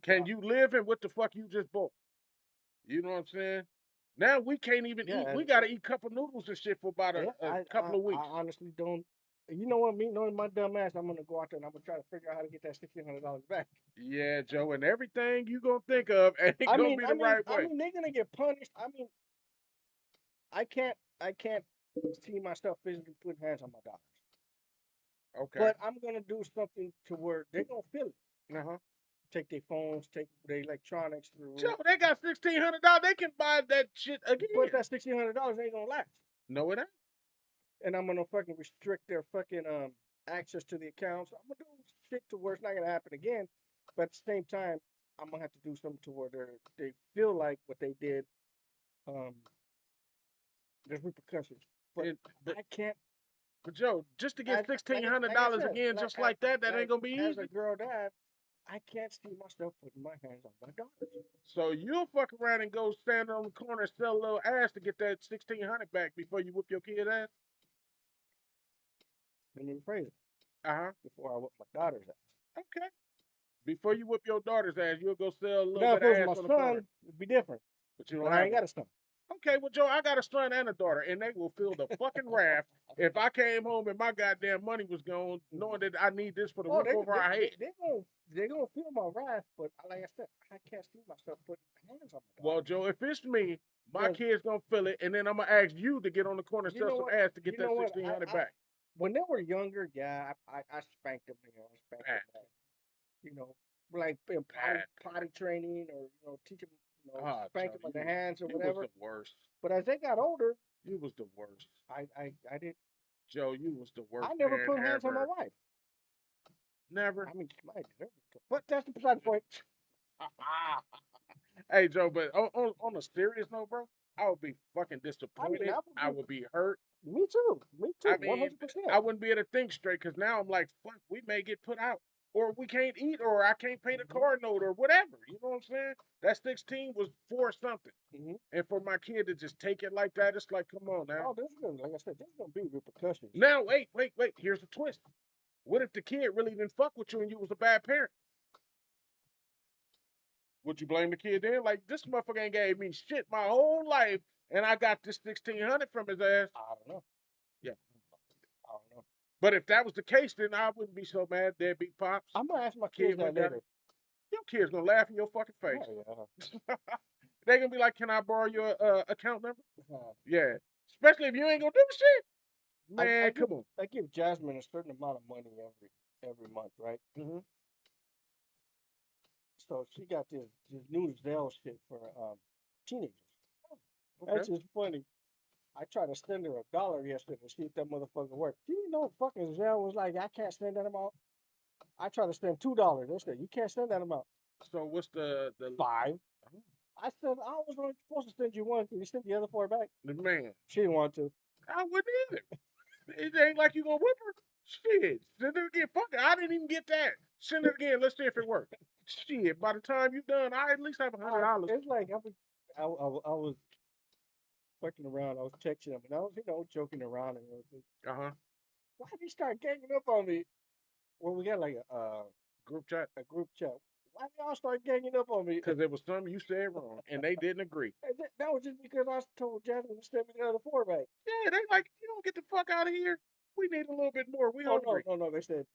can you live in what the fuck you just bought? You know what I'm saying? Now we can't even eat. Yeah, We gotta eat cup of noodles and shit for about a couple of I weeks. honestly don't. You know what? Me knowing my dumb ass, I'm gonna go out there and I'm gonna try to figure out how to get that $1,600 back. Yeah, Joe, and everything you gonna think of ain't gonna be the right way. they're gonna get punished. I mean, I can't see myself physically putting hands on my daughters. Okay. But I'm gonna do something to where they're gonna feel it. Uh huh. Take their phones, take their electronics through. Joe, they got $1,600. They can buy that shit again. But that $1,600 ain't gonna last. No, it ain't. And I'm gonna fucking restrict their fucking access to the accounts. I'm gonna do shit to where it's not gonna happen again. But at the same time, I'm gonna have to do something to where they feel like what they did. There's repercussions. But I can't. But Joe, just to get $1,600 like I said, again, just like that ain't gonna be As a easy. girl dad, I can't see myself putting my hands on my daughters. So you'll fuck around and go stand on the corner and sell a little ass to get that $1,600 back before you whip your kid ass. Let me rephrase it. Uh-huh. Before I whip my daughter's ass. Okay. Before you whip your daughter's ass, you'll go sell a little Now, bit if of it ass was on my the corner. son, it'd be different. But you But don't I have ain't one. got a son. Okay, well, Joe, I got a son and a daughter, and they will feel the fucking wrath if I came home and my goddamn money was gone, knowing that I need this for the roof over our head. They're gonna feel my wrath, but like I said, I can't see myself putting hands on my daughter. Well, Joe, if it's me, my kid's gonna feel it, and then I'm gonna ask you to get on the corner and sell some ass to get that $1,600 back. When they were younger, yeah, I spanked them. I spanked them. Like in potty training or teach them, spank them on the hands or whatever. You was the worst. But as they got older, you was the worst. I did. Joe, you was the worst. I never put hands on my wife. Never. I mean, but that's the beside the point. Hey, Joe, but on a serious note, bro, I would be fucking disappointed. I would be hurt. Me too. I mean, 100%. I wouldn't be able to think straight because now I'm like, fuck, we may get put out. Or we can't eat, or I can't pay the car note, or whatever. You know what I'm saying? That 16 was for something. And for my kid to just take it like that, it's like, come on now. Oh, like I said, there's going to be repercussions. Now, wait. Here's the twist. What if the kid really didn't fuck with you and you was a bad parent? Would you blame the kid then? Like, this motherfucker ain't gave me shit my whole life, and I got this 1,600 from his ass. I don't know. Yeah. I don't know. But if that was the case, then I wouldn't be so mad. Deadbeat pops. I'm gonna ask my kids that later. Your kids gonna laugh in your fucking face. Yeah. They gonna be like, "Can I borrow your account number?" Yeah. Especially if you ain't gonna do shit. Man, come on. I give Jasmine a certain amount of money every month, right? So she got this new Zelle shit for teenagers. Okay. That's just funny. I tried to send her $1 yesterday to see if that motherfucker worked. Do you know fucking Zelle was like, I can't send that amount? I tried to send $2. They said, you can't send that amount. So what's the 5? I said, I was only supposed to send you 1. Can you send the other 4 back? Man. She didn't want to. I wouldn't either. It ain't like you gonna whip her. Shit. Send it again. Fuck it. I didn't even get that. Send it again. Let's see if it works. Shit. By the time you're done, I at least have $100. It's like I was fucking around. I was texting him, and I was, joking around and everything. Why did he start ganging up on me? Well, we got like a group chat. A group chat. Why did y'all start ganging up on me? Because there was something you said wrong, and they didn't agree. And that was just because I told Jasmine to send me the other 4 back. Yeah, they like, you don't get the fuck out of here. We need a little bit more. We hungry. No. They said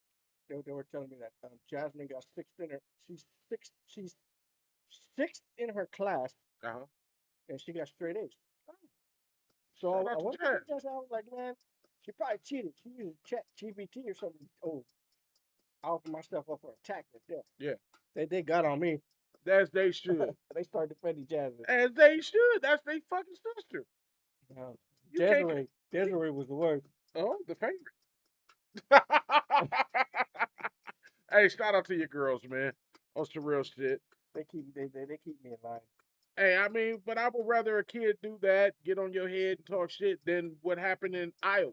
they were telling me that Jasmine got 6th in her. She's 6th in her class. And she got straight A's. So Shout I out to went to Jazz. Jazz. I was like, man, she probably cheated. She used Chat GPT or something. Oh, I opened my stuff up for attack right there. Yeah, They got on me. as they should. They started defending Jasmine. As they should. That's their fucking sister. Uh, You can't. Desiree was the worst. Oh, the favorite. Hey, shout out to your girls, man. On some real shit. They keep me in line. Hey, I mean, but I would rather a kid do that, get on your head and talk shit, than what happened in Iowa.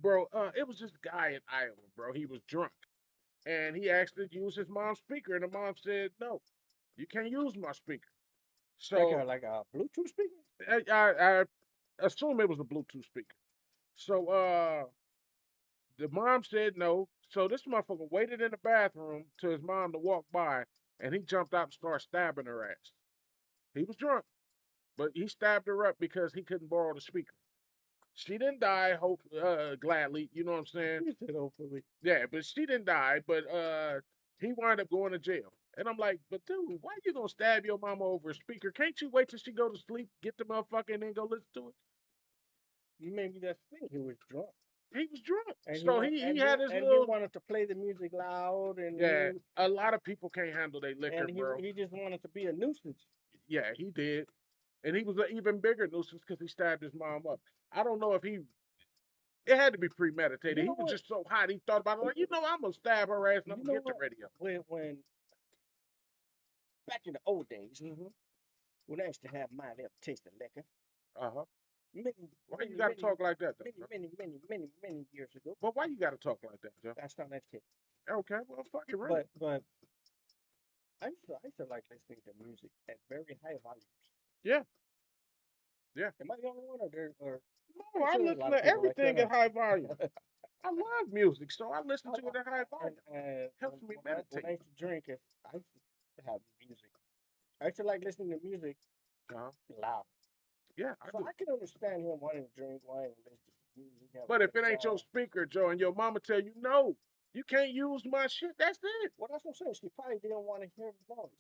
Bro, it was this guy in Iowa, bro. He was drunk. And he asked to use his mom's speaker, and the mom said, no, you can't use my speaker. So Like a Bluetooth speaker. I assume it was a Bluetooth speaker. So the mom said no. So this motherfucker waited in the bathroom till his mom to walk by, and he jumped out and started stabbing her ass. He was drunk, but he stabbed her up because he couldn't borrow the speaker. She didn't die, hope gladly. You know what I'm saying? You said hopefully. Yeah, but she didn't die. But he wound up going to jail. And I'm like, but dude, why you gonna stab your mama over a speaker? Can't you wait till she go to sleep, get the motherfucker, and then go listen to it? Maybe that's the thing. He was drunk. He was drunk, And so he had his and little. he wanted to play the music loud, and Yeah, a lot of people can't handle their liquor, bro. he just wanted to be a nuisance. Yeah, he did, and he was an even bigger nuisance because he stabbed his mom up. I don't know if he. It had to be premeditated. You He know was what? just so hot. He thought about it like, I'm gonna stab her ass and I'm You gonna know get the what? radio. When back in the old days, Mm-hmm. when I used to have my little taste of liquor, Uh huh. many, Why many, you gotta many, talk like that, though? many, Bro? many years ago, But why you gotta talk like that, Joe? I started educating. Okay, well, fuck it, right? But I used to like listening to music at very high volumes. Yeah, yeah. Am I the only one, or No, I'm I sure there's a listen lot of to people like everything that? at high volume. I love music, so I listen to it at high volume. And Helps me when I meditate. used to drink, I used to have music. I used to like listening to music Uh-huh. loud. Yeah, I So do. I can understand him wanting to drink, wanting to listen to music. Have a But if good it ain't your time. speaker, Joe, and your mama tell you no, you can't use my shit. That's it. Well, that's what I'm saying. She probably didn't want to hear the noise.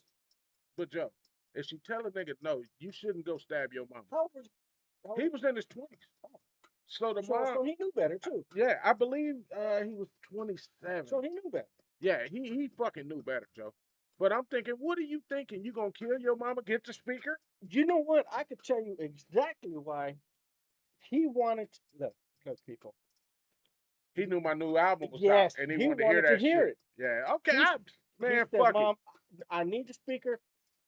But Joe, if she tell a nigga no, you shouldn't go stab your mama. How old was how He old- was in his 20s. oh, So the mom, so he knew better too. yeah, I believe he was 27. So he knew better. Yeah, he fucking knew better, Joe. But I'm thinking, what are you thinking? You gonna kill your mama? Get the speaker? You know what? I could tell you exactly why he wanted to look people. He knew my new album was out, Yes, and he he wanted to hear wanted to that hear shit. it. Yeah, okay, He man, said, fuck it. "Mom, I need the speaker.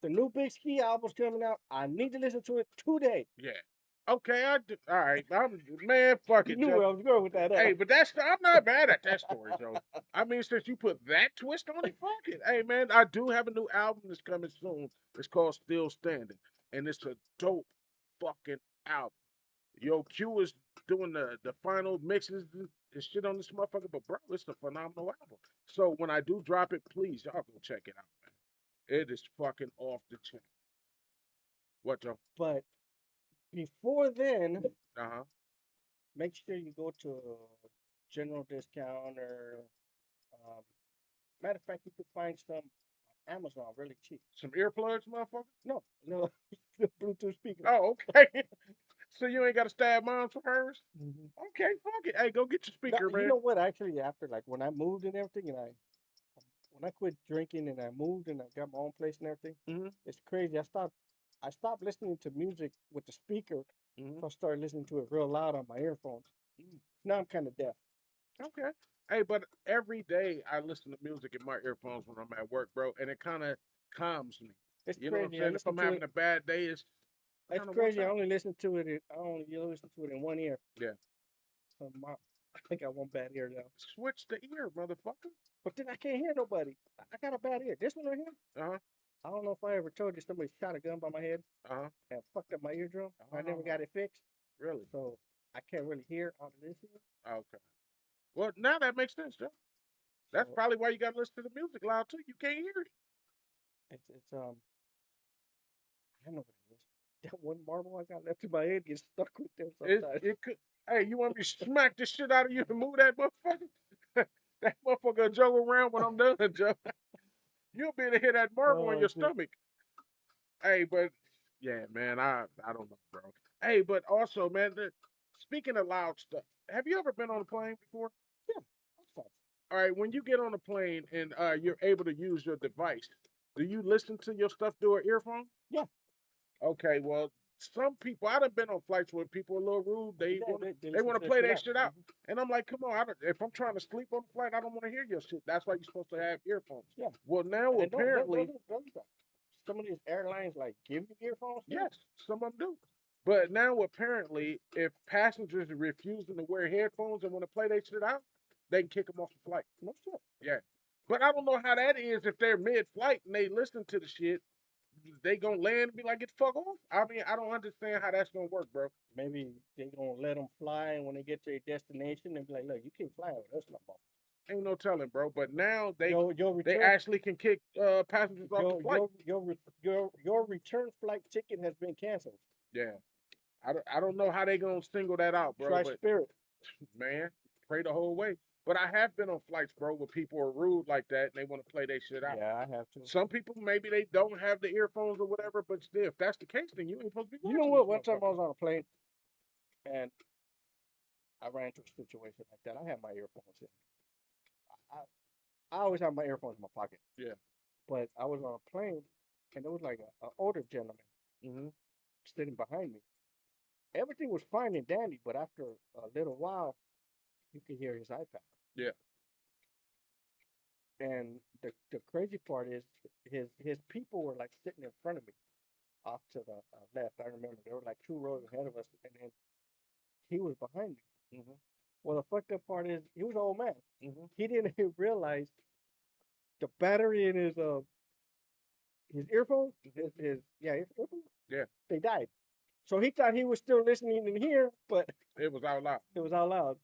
The new Big Ski album's coming out. I need to listen to it today." Yeah. Okay, I do. All right, man, fuck You it, knew where Joe. I was going with that. Huh? Hey, but I'm not bad at that story, Joe. I mean, since you put that twist on it, fuck it. Hey, man, I do have a new album that's coming soon. It's called Still Standing, and it's a dope fucking album. Yo, Q is doing the final mixes and shit on this motherfucker, but bro, it's a phenomenal album. So when I do drop it, please y'all go check it out, man. It is fucking off the chain. What, Joe? But before then, Uh huh. make sure you go to a general discount or, um, matter of fact, you could find some on Amazon really cheap. Some earplugs, motherfucker. No, the Bluetooth speaker. Oh, okay. So you ain't got to stab mom for hers? Mhm. Okay, fuck it. Hey, go get your No, speaker, you man. know what? Actually, after like when I moved and everything, and when I quit drinking and I moved and I got my own place and everything, Mm-hmm. it's crazy. I stopped listening to music with the speaker, Mm-hmm. so I started listening to it real loud on my earphones. Mm. Now I'm kind of deaf. Okay. Hey, but every day I listen to music in my earphones when I'm at work, bro, and it kind of calms me. It's You know what I'm crazy. I saying? If listen I'm to having it. a bad day, it's It's kind of works crazy. I out. only listen to it. I only listen to it in one ear. Yeah. So I think I got one bad ear now. Switch the ear, motherfucker. But then I can't hear nobody. I got a bad ear. This one right here. Uh-huh. I don't know if I ever told you somebody shot a gun by my head Uh-huh. and fucked up my eardrum. I never got it fixed, Really? so I can't really hear out of this ear. Okay. Well, now that makes sense, Joe. That's So probably why you got to listen to the music loud, too. You can't hear it. it's I don't know what it is. That one marble I got left in my head gets stuck with there sometimes. It could. Hey, you want me to smack the shit out of you and move that motherfucker? That motherfucker will juggle around when I'm done, Joe. You'll be able to hit that marble in Oh your shit. stomach. Hey, but yeah, man, I don't know, bro. Hey, but also, man, speaking of loud stuff, have you ever been on a plane before? Yeah, that's fine. All right, when you get on a plane and you're able to use your device, do you listen to your stuff through an earphone? Yeah. Okay, well, some people I've been on flights where people are a little rude. They Yeah, want they they listen want to to that play shit that out. shit out, and I'm like, come on, if I'm trying to sleep on the flight, I don't want to hear your shit. That's why you're supposed to have earphones. Yeah. Well, now And apparently, some of these airlines like give you earphones too? yes, some of them do. But now apparently, if passengers are refusing to wear headphones and want to play their shit out, they can kick them off the flight. No shit. Yeah. But I don't know how that is if they're mid-flight and they listen to the shit. They gonna land and be like, get the fuck off. I mean, I don't understand how that's gonna work, bro. Maybe they gonna let them fly, and when they get to their destination, and be like, look, you can't fly with us no more. Ain't no telling, bro. But now Your they return actually can kick passengers off the flight. your return flight ticket has been canceled. Yeah. I don't know how they gonna single that out, bro. Try But Spirit. man, pray the whole way. But I have been on flights, bro, where people are rude like that and they want to play their shit out. Yeah, I have to. Some people maybe they don't have the earphones or whatever, but still, if that's the case, then you ain't supposed to be You know watching what? this One time I motherfucker. was on a plane, and I ran into a situation like that. I had my earphones in. I always have my earphones in my pocket. Yeah. But I was on a plane, and there was like a older gentleman Mm-hmm. sitting behind me. Everything was fine and dandy, but after a little while, you could hear his iPad. Yeah. And the crazy part is his people were like sitting in front of me, off to the left. I remember there were like 2 rows ahead of us, and then he was behind me. Mm-hmm. Well, the fucked up part is he was an old man. Mm-hmm. He didn't realize the battery in his earphones, earphones, Yeah. they died. So he thought he was still listening in here, but It was out loud. it was out loud.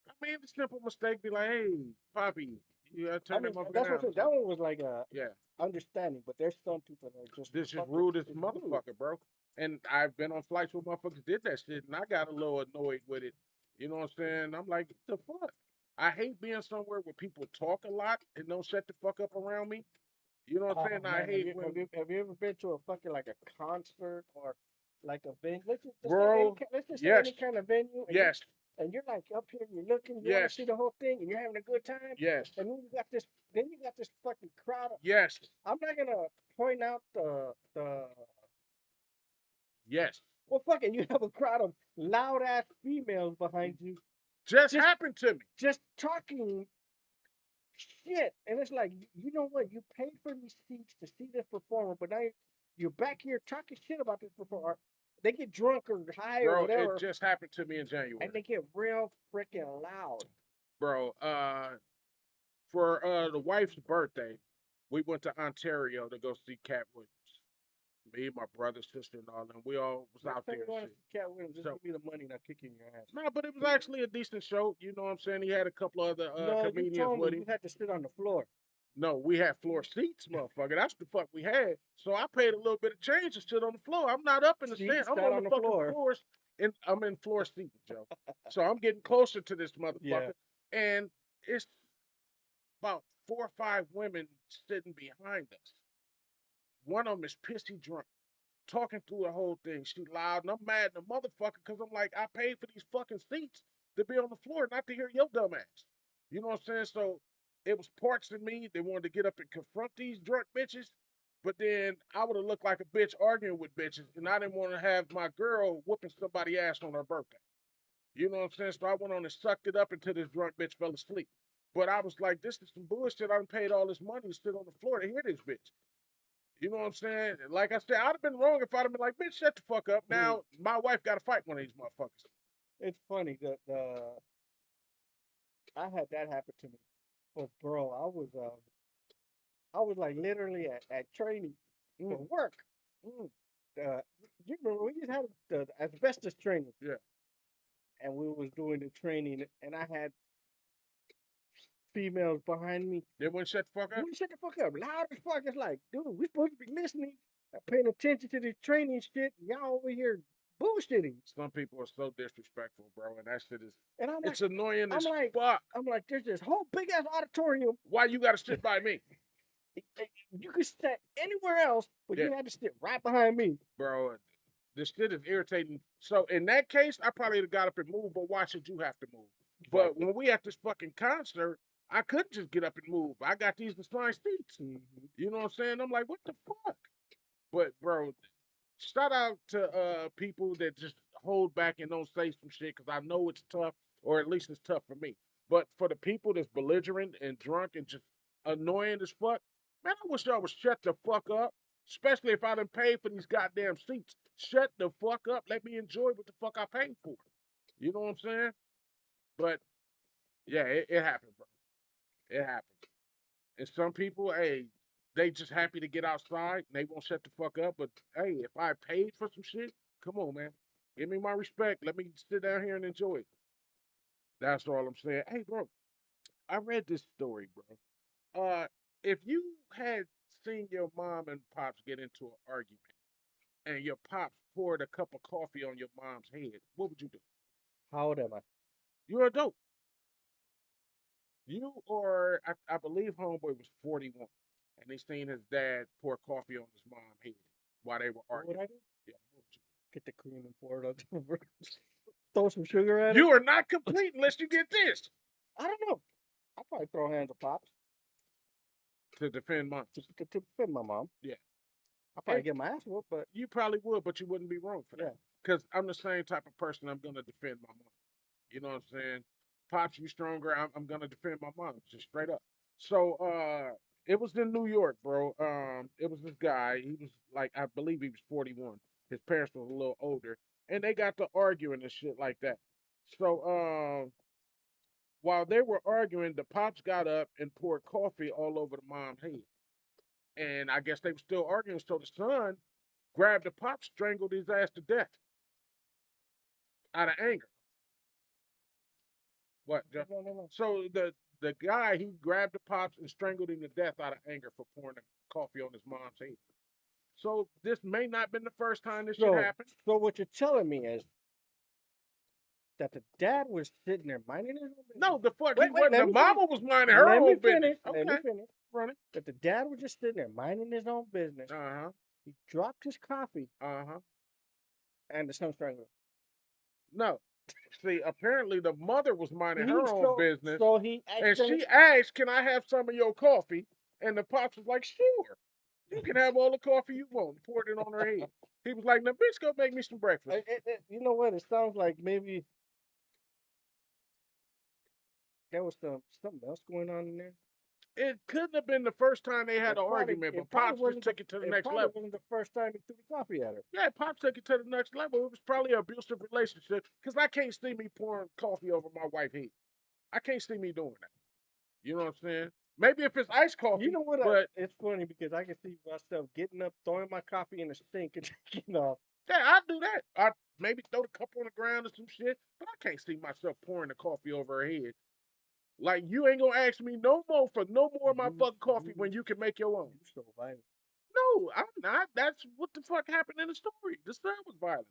I mean, the simple mistake be like, hey, Poppy, you gotta I turn mean, that motherfucker that's what down. I'm saying. That one was like a Yeah. understanding, but there's some people that are just This is fucking rude as rude. motherfucker, bro. And I've been on flights where motherfuckers did that shit, and I got a little annoyed with it. You know what I'm saying? I'm like, what the fuck? I hate being somewhere where people talk a lot and don't shut the fuck up around me. You know what I'm saying? I Man, hate when, have you ever been to a fucking like a concert or like a venue? bro. Let's just say Yes, any kind of venue, yes, and you're like up here, you're looking, you want to yes, see the whole thing, and you're having a good time, yes, and then you got this fucking crowd. yes, I'm not gonna point out the yes. well, fucking, you have a crowd of loud ass females behind you, Just just happened to me. just talking shit, and it's like, you know what? You paid for these seats to see this performer, but now you're back here talking shit about this performer. They get drunk or high or Bro, it whatever, just happened to me in and January. they get real freaking loud. Bro, for the wife's birthday, we went to Ontario to go see Cat Williams. Me, my brother, sister, and all, and we all was Next out time there you and want to shit. see Cat Williams, just So, give me the money, not kicking your ass. nah, but it was actually a decent show. You know what I'm saying? He had a couple other No, you comedians told me with him. you had to sit on the floor. No, we had floor seats, motherfucker. That's the fuck we had. So I paid a little bit of change to sit on the floor. I'm not up in the stand. Seats, I'm not on the on the fucking floor. floors, and I'm in floor seats, Joe. So I'm getting closer to this Yeah. motherfucker, and it's about 4 or 5 women sitting behind us. One of them is pissy drunk, talking through the whole thing. She loud, and I'm mad at the motherfucker because I'm like, I paid for these fucking seats to be on the floor, not to hear your dumb ass. You know what I'm saying? So it was parts of me that wanted to get up and confront these drunk bitches, but then I would have looked like a bitch arguing with bitches, and I didn't want to have my girl whooping somebody ass on her birthday. You know what I'm saying? So I went on and sucked it up until this drunk bitch fell asleep. But I was like, this is some bullshit. I done paid all this money to sit on the floor to hear this bitch. You know what I'm saying? Like I said, I'd have been wrong if I'd have been like, bitch, shut the fuck up. Now my wife got to fight one of these motherfuckers. It's funny that I had that happen to me. But bro, I was like literally at training for Mm, work. mm, Uh, you remember we just had the asbestos training, yeah. and we was doing the training, and I had females behind me. They wouldn't shut the fuck up? Would shut the fuck up, loud as fuck. It's like, dude, we supposed to be listening, paying attention to this training shit. Y'all over here bullshitting. Some people are so disrespectful, bro, and that shit is, And I'm like, it's annoying I'm as like, fuck. there's this whole big ass auditorium. Why you got to sit by me? You could sit anywhere else, but Yeah. you had to sit right behind me. Bro, The shit is irritating. So in that case, I probably would have got up and moved, but why should you have to move? But Exactly. when we at this fucking concert, I couldn't just get up and move. I got these assigned seats. Mm-hmm. You know what I'm saying? I'm like, what the fuck? But bro, shout out to people that just hold back and don't say some shit because I know it's tough, or at least it's tough for me. But for the people that's belligerent and drunk and just annoying as fuck, man, I wish y'all would shut the fuck up. Especially if I done paid for these goddamn seats. Shut the fuck up. Let me enjoy what the fuck I paid for. You know what I'm saying? But yeah, it happened, bro. It happened. And some people, hey, they just happy to get outside and they won't shut the fuck up. But hey, if I paid for some shit, come on, man. Give me my respect. Let me sit down here and enjoy it. That's all I'm saying. Hey, bro, I read this story, bro. If you had seen your mom and pops get into an argument and your pops poured a cup of coffee on your mom's head, what would you do? How old am I? You're a dope. You or I believe homeboy was 41, and they seen his dad pour coffee on his mom's head while they were What would arguing. I do? Yeah, what would Get the cream and pour it on over. Throw some sugar at you it. You are not complete unless you get this I don't know. I'll probably throw hands of pops to defend moms. to defend my mom. Yeah, I'll probably and get my ass whooped, but you probably would, but you wouldn't be wrong for yeah. that. Because I'm the same type of person. I'm gonna defend my mom. You know what I'm saying? Pops, you stronger. I'm gonna defend my mom, just straight up. So it was in New York, bro. It was this guy. He was like, I believe he was 41. His parents were a little older, and they got to arguing and shit like that. So while they were arguing, the pops got up and poured coffee all over the mom's head, and I guess they were still arguing. So the son grabbed the pop, strangled his ass to death out of anger. What, Jeff? No. So the guy, he grabbed the pops and strangled him to death out of anger for pouring the coffee on his mom's head. So this may not have been the first time this shit So, happened. so what you're telling me is that the dad was sitting there minding his own business. No, the fuck he Wait, wasn't. let The me finish. mama was minding her Let me own business. finish. Let me Okay, finish. running. That the dad was just sitting there minding his own business. Uh huh. He dropped his coffee, Uh huh. and the son strangled No. See, apparently the mother was minding him. her own business, So he and accidentally. she asked, "Can I have some of your coffee?" And the pops was like, "Sure, you can have all the coffee you want." Poured it on her head. He was like, "Now, bitch, go make me some breakfast." You know what? It sounds like maybe there was something else going on in there. It couldn't have been the first time they had It an probably argument, it but probably Pops just wasn't the took it to the it next probably level. wasn't the first time he threw the coffee at her. Yeah, Pops took it to the next level. It was probably an abusive relationship because I can't see me pouring coffee over my wife's head. I can't see me doing that. You know what I'm saying? Maybe if it's iced You coffee, know what? but It's funny because I can see myself getting up, throwing my coffee in the sink, and taking off. yeah, I do that. I maybe throw the cup on the ground or some shit, but I can't see myself pouring the coffee over her head. Like you ain't gonna ask me no more for no more of my fucking coffee when you can make your own. You so violent. No, I'm not. That's what the fuck happened in the story. The son was violent.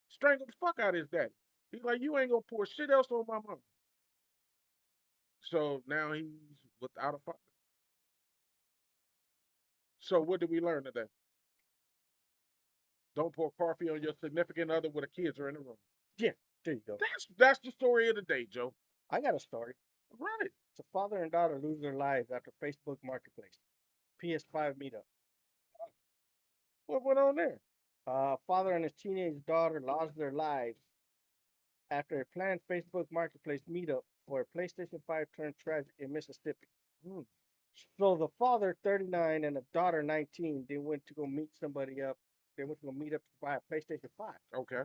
Strangled the fuck out of his daddy. He's like, you ain't gonna pour shit else on my mom. So now he's without a father. So what did we learn today? Don't pour coffee on your significant other when the kids are in the room. Yeah, there you go. That's the story of the day, Joe. I got a story. Run it. It's a father and daughter lose their lives after Facebook Marketplace. PS5 meetup. What went on there? Father and his teenage daughter lost their lives after a planned Facebook Marketplace meetup for a PlayStation 5 turned tragic in Mississippi. Hmm. So the father, 39, and the daughter, 19, they went to go meet somebody up. They went to go meet up to buy a PlayStation 5. Okay.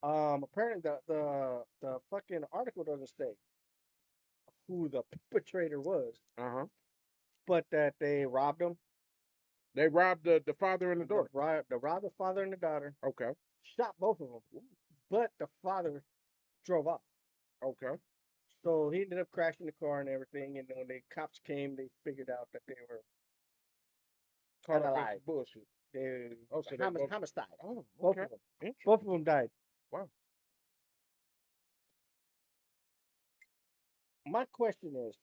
Apparently the fucking article doesn't say who the perpetrator was, Uh-huh. but that they robbed them. They robbed the father and the daughter. They robbed the father and the daughter, Okay. shot both of them, but the father drove off. Okay. So he ended up crashing the car and everything. And when the cops came, they figured out that they were Caught up in unalive. some bullshit. They Oh, so they both. homicide. Oh, Both okay. of them. Interesting. Both of them died. Wow. My question is,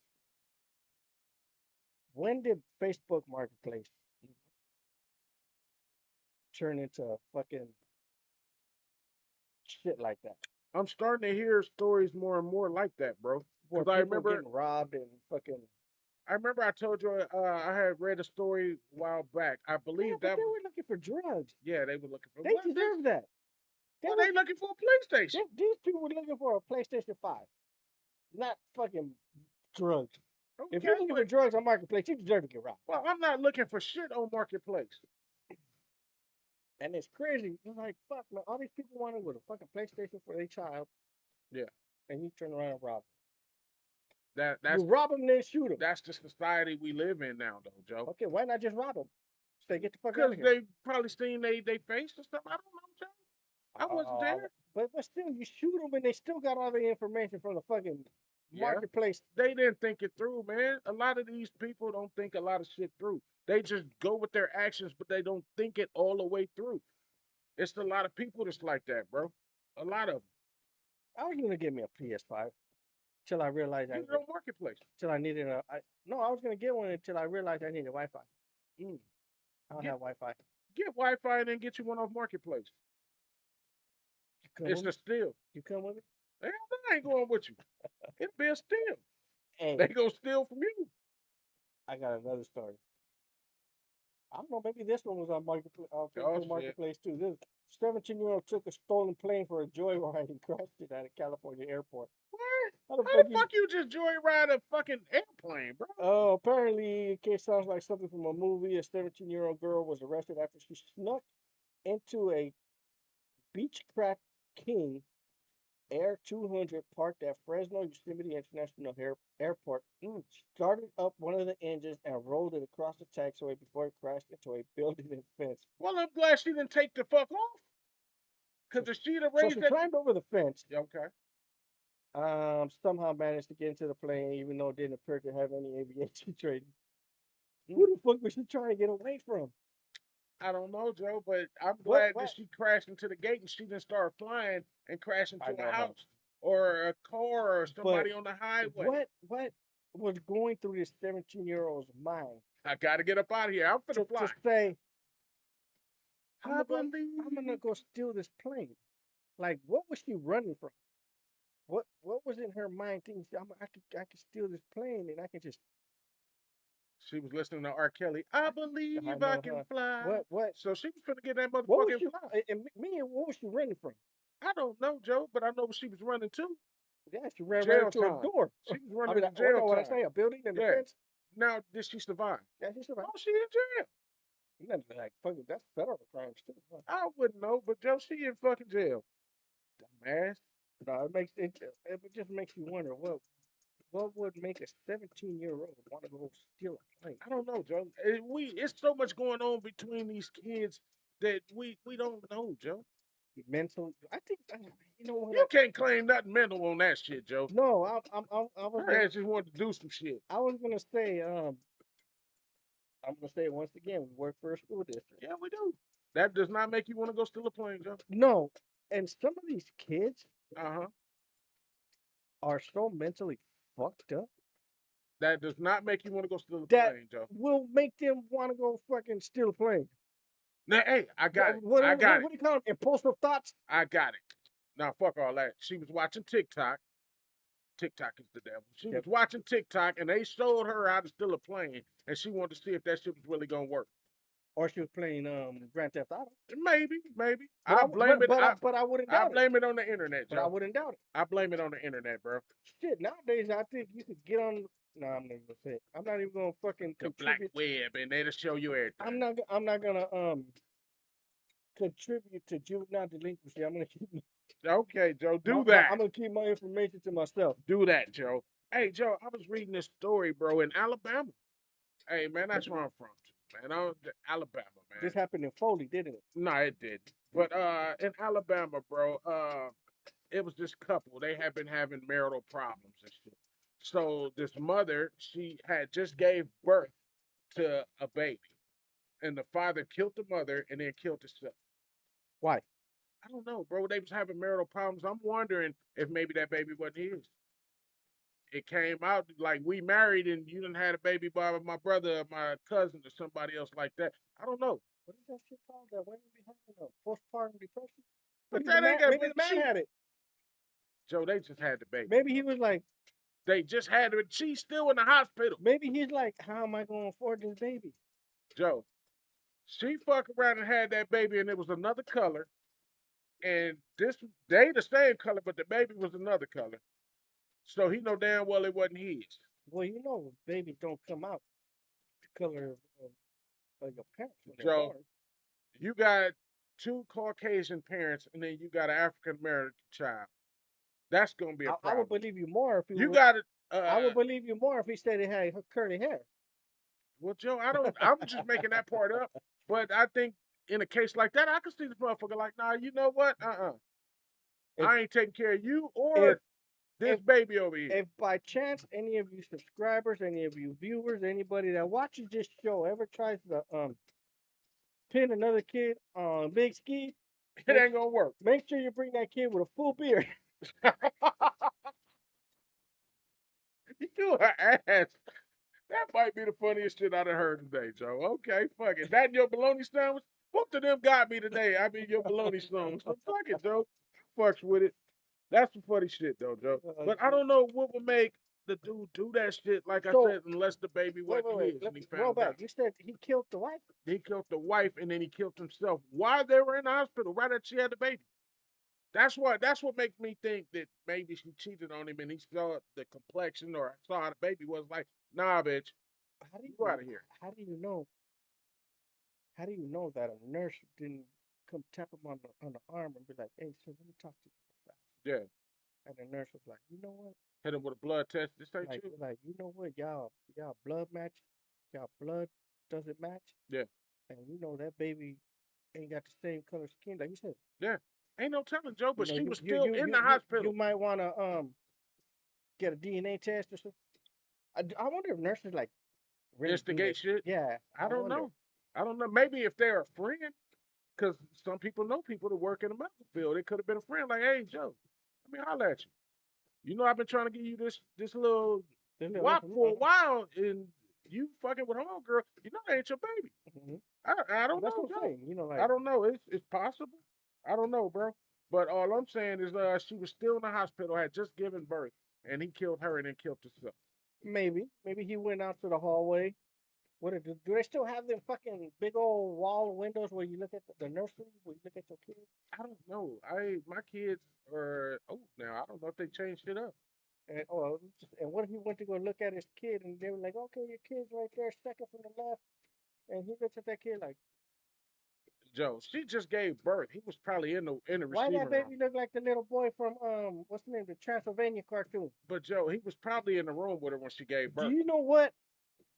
when did Facebook Marketplace turn into a fucking shit like that. I'm starting to hear stories more and more like that, bro. Where Because I people remember, getting robbed and fucking. I told you I had read a story a while back. I Yeah, believe but that they was, were looking for drugs. yeah, they were looking for They what? deserve that. They Well, were, they looking for a police station. these people were looking for a PlayStation 5, not fucking drugs. If Okay, you're looking for but drugs on Marketplace, you deserve to get robbed. well, I'm not looking for shit on Marketplace. And it's crazy. It's like, fuck, man. All these people wanted with a fucking PlayStation for their child, Yeah, and you turn around and rob that them. You that's rob them, then shoot them. that's the society we live in now, though, Joe. Okay, why not just rob them? Say, get the fuck out Because of here. they probably seen they face and stuff. I don't know, Joe. I wasn't there. But still, you shoot them, and they still got all the information from the fucking Yeah, Marketplace. they didn't think it through, man. A lot of these people don't think a lot of shit through. They just go with their actions, but they don't think it all the way through. It's a lot of people that's like that, bro. A lot of them. I was gonna get me a PS5 till I realized Get it on Marketplace. till I needed no, I was gonna get one until I realized I needed Wi-Fi. Mm. I don't Get have Wi-Fi. get Wi-Fi and then get you one off Marketplace. You come It's with a me? steal. You come with me? Hell, no, I ain't going with you. It'll be a steal. Hey, They gonna steal from you. I got another story. I don't know, maybe this one was on Oh Facebook shit. Marketplace too. This 17-year-old took a stolen plane for a joyride and crashed it at a California airport. What? How the How fuck the fuck you just joyride a fucking airplane, bro? Oh, apparently, it case sounds like something from a movie. A 17-year-old girl was arrested after she snuck into a Beechcraft King Air 200 parked at Fresno Yosemite International Airport, started up one of the engines and rolled it across the taxiway before it crashed into a building and fence. Well, I'm glad she didn't take the fuck off. So, Cause if she'd have so raised she that, climbed over the fence, okay. somehow managed to get into the plane, even though it didn't appear to have any aviation training. Mm. Who the fuck was she trying to get away from? I don't know, Joe, but I'm What? glad that she crashed into the gate and she didn't start flying and crash I into a know, man. house or a car or But somebody on the highway. what was going through this 17-year-old's mind I gotta get up out of here. I'm finna fly. to say, I'm I gonna, believe. I'm gonna go steal this plane? Like, what was she running from? What was in her mind thinking, I could steal this plane and I can just. She was listening to R. Kelly. I believe I I know can her. fly. What So she was finna get that what was motherfucking she? fly. And me, what was she running from? I don't know, Joe, but I know what she was running to. Yeah, she ran right Jail into a time. door. She was I running mean, to what jail no, what I time. say, a building and a Yeah. fence. Now, did she survive? Yeah, she survived. Oh, she in jail. Nothing like fucking. That's federal crimes too. Huh? I wouldn't know, but Joe, she in fucking jail. Dumbass. No, it just makes you wonder what would make a 17-year-old want to go steal a plane? I don't know, Joe. It's so much going on between these kids that we don't know, Joe. Mental, I think you know what? You can't claim nothing mental on that shit, Joe. No, I was Her ass just wanted to do some shit. I was gonna say I'm gonna say it once again. We work for a school district. Yeah, we do. That does not make you want to go steal a plane, Joe. No, and some of these kids Uh-huh. are so mentally fucked up That does not make you want to go steal a that plane, Joe. will make them want to go fucking steal a plane. Now, hey, I got it. What, I got what it. do you call them? Impulsive thoughts? I got it. Now, fuck all that. She was watching TikTok. TikTok is the devil. She was watching TikTok, and they showed her how to steal a plane, and she wanted to see if that shit was really gonna work. Or she was playing Grand Theft Auto. Maybe. But I blame it. but I wouldn't I doubt it. blame it on the internet, But I Joe. wouldn't doubt it. I blame it on the internet, bro. Shit, nowadays I think you could get on. No, I'm not gonna say it. I'm not even gonna fucking The black contribute. web, and they'll show you everything. I'm not gonna contribute to juvenile delinquency. I'm gonna keep. Okay, Joe, do that. I'm gonna keep my information to myself. Do that, Joe. Hey, Joe, I was reading this story, bro, in Alabama. Hey, man, that's where I'm from, man. Alabama, man. This happened in Foley, didn't it? No, it didn't. But in Alabama, bro, it was this couple. They had been having marital problems and shit. So this mother, she had just gave birth to a baby, and the father killed the mother and then killed himself. Why? I don't know, bro. They was having marital problems. I'm wondering if maybe that baby wasn't his. It came out like we married and you done had a baby by my brother or my cousin or somebody else like that. I don't know. What is that shit called? That women be having a postpartum depression? But that ain't got maybe the man had it. Joe, they just had the baby. Maybe he was like, they just had it. She's still in the hospital. maybe he's like, how am I going to afford this baby? Joe, she fucked around and had that baby, and it was another color. And they the same color, but the baby was another color. So he know damn well it wasn't his. Well, you know, babies don't come out the color of your parents when they're Joe, born. you got two Caucasian parents, and then you got an African American child. That's gonna be a I problem. would believe you more if You got it. I would believe you more if he said he had curly hair. Well, Joe, I'm just making that part up. But I think in a case like that, I could see this motherfucker like, nah, you know what? If I ain't taking care of you or if this if baby over here. if by chance any of you subscribers, any of you viewers, anybody that watches this show ever tries to pin another kid on Big Ski, It ain't gonna work. make sure you bring that kid with a full beard. You an ass. That might be the funniest shit I done heard today, Joe. Okay, fuck it. That and your bologna sandwich? Both of them got me today. I mean, your bologna sandwich. So fuck it, Joe. Fucks with it. That's some funny shit, though, Joe. But I don't know what would make the dude do that shit, like I said, unless the baby wasn't his and he Roll found back. out. You said he killed the wife? He killed the wife and then he killed himself while they were in the hospital, right after she had the baby. That's what makes me think that maybe she cheated on him and he saw the complexion or saw how the baby was like, nah, bitch, How do you out of here. How do you know? How do you know that a nurse didn't come tap him on the arm and be like, "Hey, sir, let me talk to you fast." Yeah. And the nurse was like, "You know what? Hit him with a blood test. This ain't you. Like, you know what? Y'all blood match. Y'all blood doesn't match. Yeah. And you know that baby ain't got the same color skin like you said. Yeah. Ain't no telling, Joe, but You know, she was still in the you hospital. might want to get a DNA test or something. I wonder if nurses like really Instigate shit. Yeah, I don't wonder. know. I don't know. Maybe if they're a friend, because some people know people that work in the medical field. It could have been a friend like, hey, Joe, let me holler at you. You know, I've been trying to give you this little wop for a while, and you fucking with homegirl. You know that ain't your baby. Mm-hmm. I don't That's know, what I'm Joe. saying. You know, like I don't know. It's possible. I don't know, bro. But all I'm saying is, she was still in the hospital, had just given birth, and he killed her and then killed himself. maybe he went out to the hallway. Do they still have them fucking big old wall windows where you look at the nursery where you look at your kids? I don't know. My kids are old now. I don't know if they changed it up. And what if he went to go look at his kid and they were like, okay, your kid's right there, second from the left, and he looks at that kid like, Joe, she just gave birth. He was probably in the why receiving that room. baby look like the little boy from what's the name, the Transylvania cartoon? But Joe, he was probably in the room with her when she gave birth. Do you know what?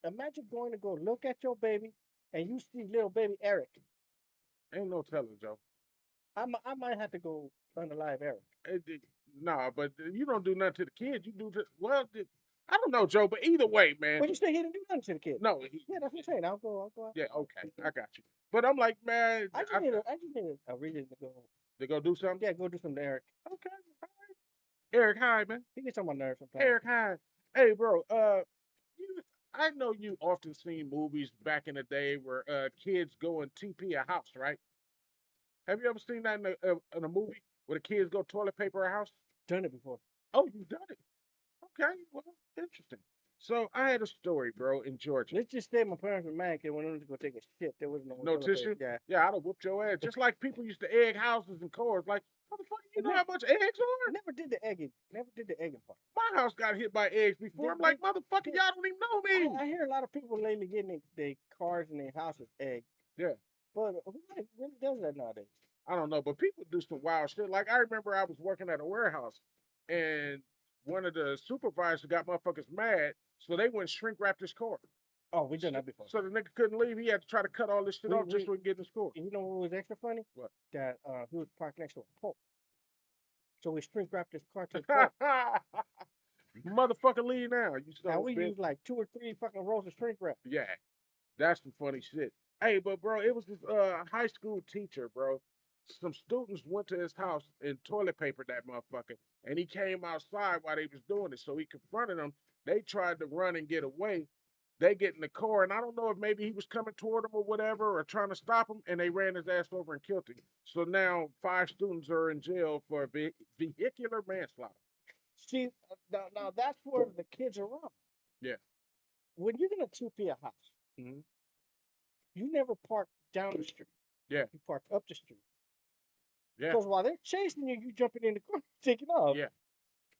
Imagine going to go look at your baby and you see little baby Eric. Ain't no telling, Joe. I might have to go unalive Eric. Nah, but you don't do nothing to the kid. You do I don't know, Joe. But either way, man. But you say he didn't do nothing to the kid. No. Yeah, that's what I'm saying. I'll go. Yeah, okay, I got you. But I'm like, man, I just need a reason to go. To go do something. Yeah, go do something to Eric. Okay, all right. Eric, hi, man. He gets on my nerves sometimes. Eric, hi. Hey, bro. I know you often seen movies back in the day where kids go and TP a house, right? Have you ever seen that in a movie where the kids go toilet paper a house? Done it before. Oh, you've done it. Okay, well, interesting. So I had a story, bro, in Georgia. Let's just say my parents were mad because when I went to go take a shit, there was no tissue. Yeah, I'd have whooped your ass. Just like people used to egg houses and cars. Like, motherfucker, you know how much eggs I are? never did the egging. Never did the egging part. My house got hit by eggs before. I'm like, motherfucker, y'all don't even know me. I hear a lot of people lately getting their cars and their houses egged. Yeah. But who really does that nowadays? I don't know, but people do some wild shit. Like, I remember I was working at a warehouse, and one of the supervisors got motherfuckers mad, so they went shrink wrapped his car. Oh, we done that before. So the nigga couldn't leave. He had to try to cut all this shit off just so he could get in the score. You know what was extra funny? What? That he was parked next to a pole. So we shrink wrapped his car to the pole. Motherfucker, leave now. You now we use like 2 or 3 fucking rolls of shrink wrap. Yeah, that's some funny shit. Hey, but bro, it was this high school teacher, bro. Some students went to his house and toilet papered that motherfucker, and he came outside while they was doing it. So he confronted them. They tried to run and get away, They get in the car, and I don't know if maybe he was coming toward them or whatever, or trying to stop him, and they ran his ass over and killed him. So now 5 students are in jail for vehicular manslaughter. See, now that's where the kids are wrong. Yeah. When you're gonna TP a house, Hmm. you never park down the street. Yeah. You park up the street. Yeah. Because while they're chasing you, you jumping in the car, taking off. Yeah.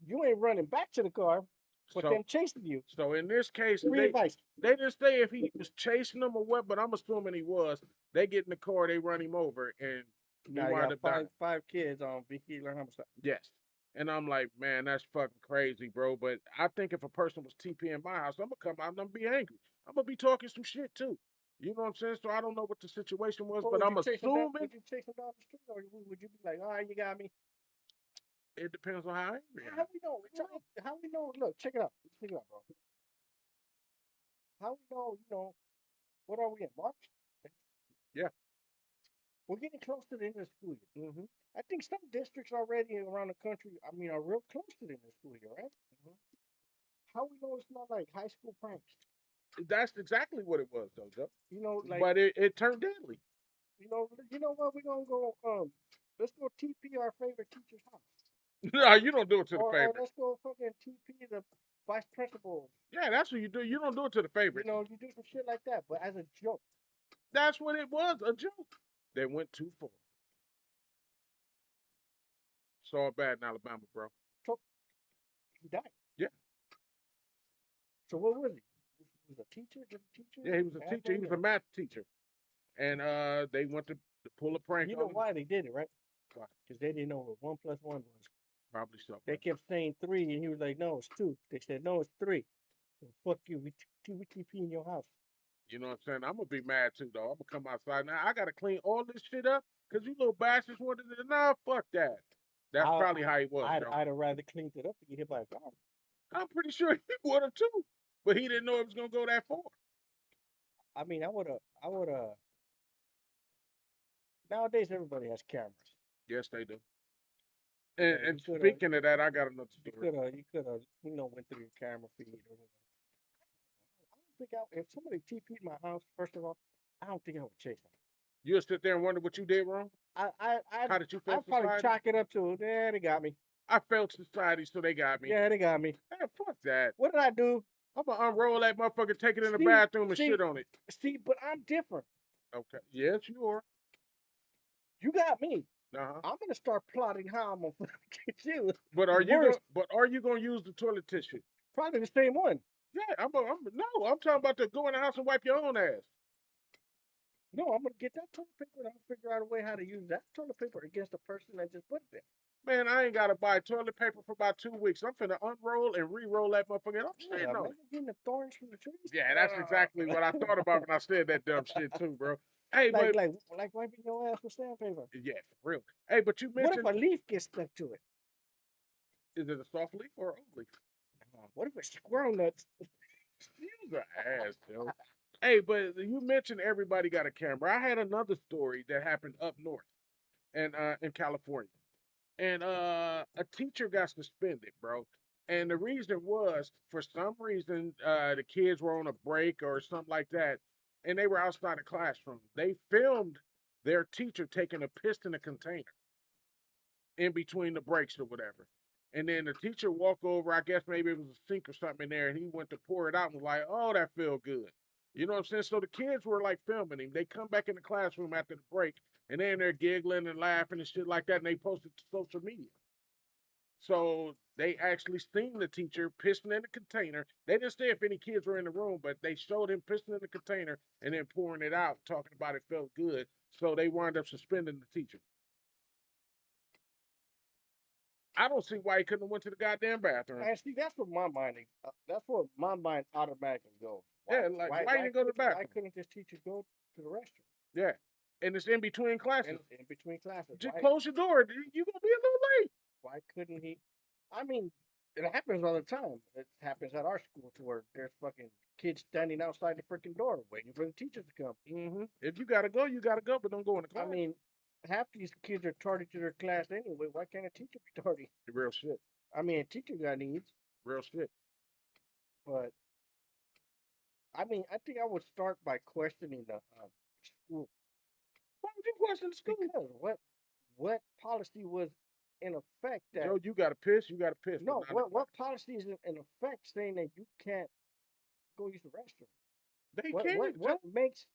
You ain't running back to the car, but So them chasing you. so in this case, Free advice. they didn't say if he was chasing them or what, but I'm assuming he was. They get in the car, they run him over, and he Now you wound got up dying. five kids on vehicular homicide. Yes. And I'm like, man, that's fucking crazy, bro. But I think if a person was TPing my house, I'm gonna come out and I'm gonna be angry. I'm gonna be talking some shit too. You know what I'm saying? So I don't know what the situation was, Well, but would I'm you chase them down? assuming Would you chase them down the street, or would you be like, all right, you got me? it depends on how angry I How am. we know? How we know? Look, check it out. Check it out, bro. How we know? What are we in March? Yeah. We're getting close to the end of the school year. Hmm. I think some districts already around the country, are real close to the end of the school year, right? Mhm. How we know it's not like high school pranks? That's exactly what it was, though, Joe. Like, But it turned deadly. what? We're gonna go. Let's go TP our favorite teacher's house, No, you don't do it to the or favorite. let's go fucking TP the vice principal. Yeah, that's what you do. You don't do it to the favorite. You do some shit like that, but as a joke. That's what it was, a joke. They went too far. Saw it bad in Alabama, bro. So he died. Yeah. So what was he? He was a teacher? Just a teacher? Yeah, he was a teacher. He was a math teacher. And they went to pull a prank You on know him. why they did it, right? Why? Because they didn't know what 1 + 1 was. Probably so. They kept saying 3, and he was like, no, it's 2. They said, no, it's 3. So fuck you. We TP in your house. You know what I'm saying? I'm gonna be mad too, though. I'm gonna come outside now. I gotta clean all this shit up because you little bastards wanted to. Nah, fuck that. That's probably how he was, Joe. I'd have rather cleaned it up than get hit by a car. I'm pretty sure he would have too, but he didn't know it was gonna go that far. I would have. Nowadays, everybody has cameras. Yes, they do. So And you coulda- speaking of that, I got another You story. could have, went through your camera feed or whatever. I don't think if somebody TP'd my house, first of all, I don't think I would chase them. You'll sit there and wonder what you did wrong. How did you fail I'd probably society? chalk it up to, yeah, they got me. I failed society, so they got me. Yeah, they got me. Man, fuck that. What did I do? I'm gonna unroll that motherfucker, take it in the See- bathroom, and see- shit on it. See, but I'm different. Okay. Yes, you are. You got me. Uh-huh. I'm gonna start plotting how I'm gonna get you. But are you Worse. gonna use the toilet tissue? Probably the same one. Yeah, I'm talking about to go in the house and wipe your own ass. No, I'm gonna get that toilet paper and I'm gonna figure out a way how to use that toilet paper against the person that just put it there. Man, I ain't gotta buy toilet paper for about 2 weeks. I'm finna unroll and re-roll that motherfucker. I'm Yeah, saying no. imagine getting the thorns from the trees. Yeah, that's exactly what I thought about when I said that dumb shit too, bro. Hey, but like wiping your ass with sandpaper. yeah, for real. Hey, but you What if mentioned a leaf gets stuck to it? is it a soft leaf or an old leaf? What if it's squirrel nuts? You's an ass, Joe. Hey, but you mentioned everybody got a camera. I had another story that happened up north and in California. And a teacher got suspended, bro. And the reason was for some reason the kids were on a break or something like that, and they were outside the classroom. They filmed their teacher taking a piss in a container in between the breaks or whatever. And then the teacher walked over, I guess maybe it was a sink or something in there, and he went to pour it out and was like, oh, that feel good. You know what I'm saying? So the kids were like filming him. They come back in the classroom after the break, and they're in there giggling and laughing and shit like that, and they post it to social media. So they actually seen the teacher pissing in the container. They didn't say if any kids were in the room, but they showed him pissing in the container and then pouring it out, talking about it felt good. So they wound up suspending the teacher. I don't see why he couldn't have went to the goddamn bathroom. And see, that's what my mind. That's what my mind automatically goes. Yeah, like, why you didn't go to the bathroom? Why couldn't this teacher go to the restroom? Yeah, and it's in between classes. In between classes. Just close your door. You gonna be a little late. Why couldn't he? I mean, it happens all the time. It happens at our school to where there's fucking kids standing outside the freaking door waiting for the teachers to come. Mm-hmm. If you gotta go, you gotta go, but don't go in the class. I mean, half these kids are tardy to their class anyway. Why can't a teacher be tardy? Real shit. I mean, a teacher got needs, Real shit. but I mean, I think I would start by questioning the school. Why would you question the school? Because what policy was in effect that Joe, you gotta piss, but no, not what policy is in effect saying that you can't go use the restroom? they What can, what Joe. what makes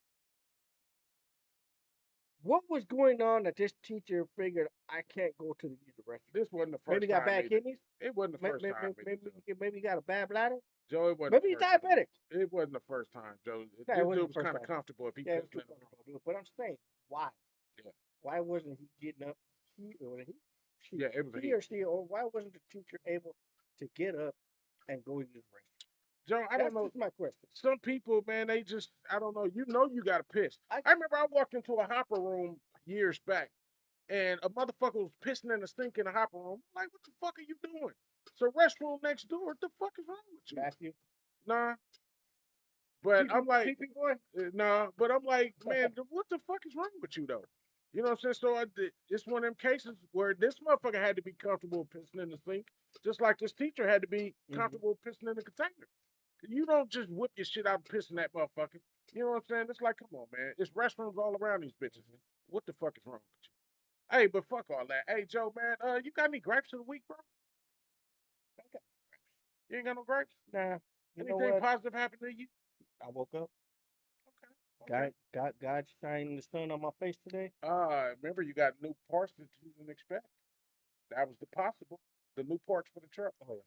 what was going on that this teacher figured I can't go to use the restroom? This wasn't the Maybe first he got time bad either. kidneys. It wasn't the first Maybe time either, Joe. maybe he got a bad bladder. Joe, it wasn't Maybe the he's first time. diabetic. It wasn't the first time, Joe. No, it This wasn't dude the was first kind of time. comfortable if he Yeah, it was pissed too in the room. comfortable to do it. But I'm saying, why? Yeah. Why wasn't he getting up? He or he, she, Yeah, it was a he he. or she, or why wasn't the teacher able to get up and go use the restroom? Joe, I don't That's know. just my question. Some people, man, they just, I don't know. You know you got to piss. I I remember I walked into a hopper room years back, and a motherfucker was pissing in the sink in the hopper room. I'm like, what the fuck are you doing? It's a restroom next door. What the fuck is wrong with you? Matthew, Nah. But I'm like, PP boy. nah. But I'm like, man, what the fuck is wrong with you though? You know what I'm saying? So it's one of them cases where this motherfucker had to be comfortable pissing in the sink, just like this teacher had to be comfortable pissing in the container. You don't just whip your shit out and piss in that motherfucker. You know what I'm saying? It's like, come on, man. It's restrooms all around these bitches. What the fuck is wrong with you? Hey, but fuck all that. Hey, Joe, man, you got any gripes of the week, bro? I got- You ain't got no gripes? Nah, you know Anything what? positive happened to you? I woke up. Okay. God shining the sun on my face today. Remember you got new parts that you didn't expect. That was the possible. The new parts for the truck. Oh yeah.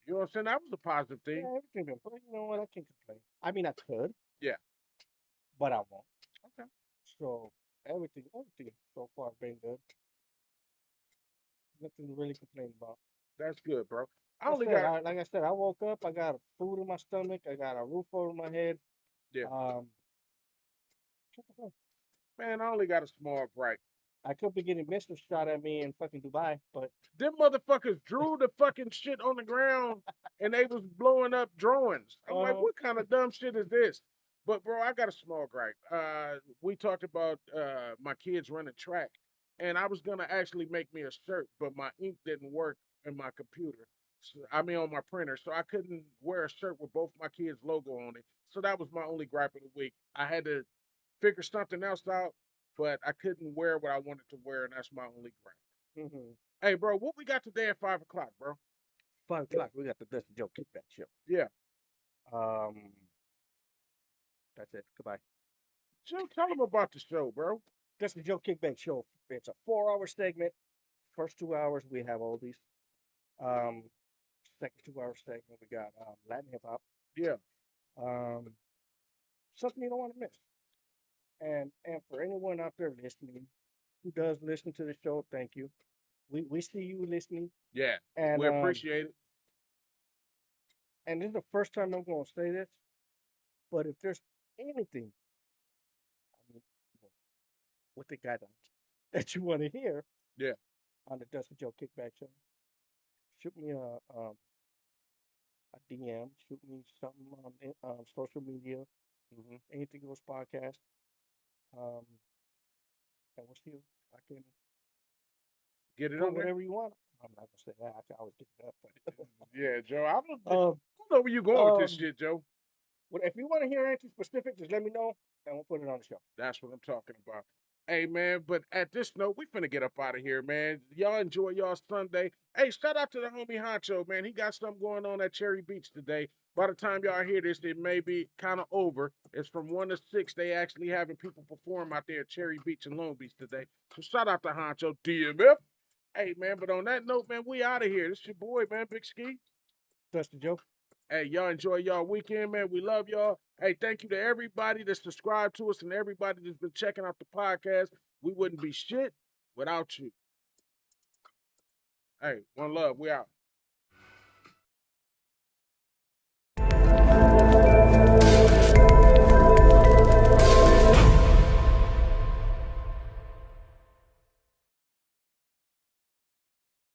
You know what I'm saying? That was a positive thing. Yeah, everything been. But you know what? I can't complain. I mean, I could. Yeah. But I won't. Okay. So everything so far been good. Nothing to really complain about. That's good, bro. I Like only I said, got like I said, I woke up. I got food in my stomach. I got a roof over my head. yeah. Can't complain. Man, I only got a small gripe. I could be getting missiles shot at me in fucking Dubai, but Them motherfuckers drew the fucking shit on the ground and they was blowing up drones. I'm like, what kind of dumb shit is this? But bro, I got a small gripe. We talked about my kids running track, and I was gonna actually make me a shirt, but my ink didn't work in my computer. So, I mean, on my printer, so I couldn't wear a shirt with both my kids' logo on it. So that was my only gripe of the week. I had to figure something else out, but I couldn't wear what I wanted to wear, and that's my only gripe. Hey, bro, what we got today at 5 o'clock, bro? 5 o'clock we got the Dusty Joe Kickback show. Yeah. That's it. Goodbye. Joe, tell them about the show, bro. Dusty Joe Kickback show. It's a 4-hour segment. First 2 hours we have oldies. Second 2 hour segment we got Latin hip hop. Yeah. Something you don't want to miss. And for anyone out there listening who does listen to the show, thank you. We see you listening. Yeah. And We appreciate it. And this is the first time I'm going to say this, but if there's anything, I mean, with the guidelines that you want to hear, yeah, on the Dusty Joe Kickback show, shoot me a DM, shoot me something on social media, Anything Goes Podcast, and we'll see if I can get it put on whatever you want. I'm not gonna say that. I can always get it up. But yeah, Joe. I don't know where you going with this shit, Joe. Well, if you want to hear anything specific, just let me know, and we'll put it on the show. That's what I'm talking about. Hey, man, but at this note, we finna get up out of here, man. Y'all enjoy y'all Sunday. Hey, shout out to the homie Honcho, man. He got something going on at Cherry Beach today. By the time y'all hear this, it may be kind of over. It's from 1 to 6. They actually having people perform out there at Cherry Beach and Long Beach today. So shout out to Honcho, DMF. Hey, man, but on that note, man, we out of here. This your boy, man, Big Ski. Dusty Joe. Hey, y'all enjoy y'all weekend, man. We love y'all. Hey, thank you to everybody that's subscribed to us and everybody that's been checking out the podcast. We wouldn't be shit without you. Hey, one love. We out.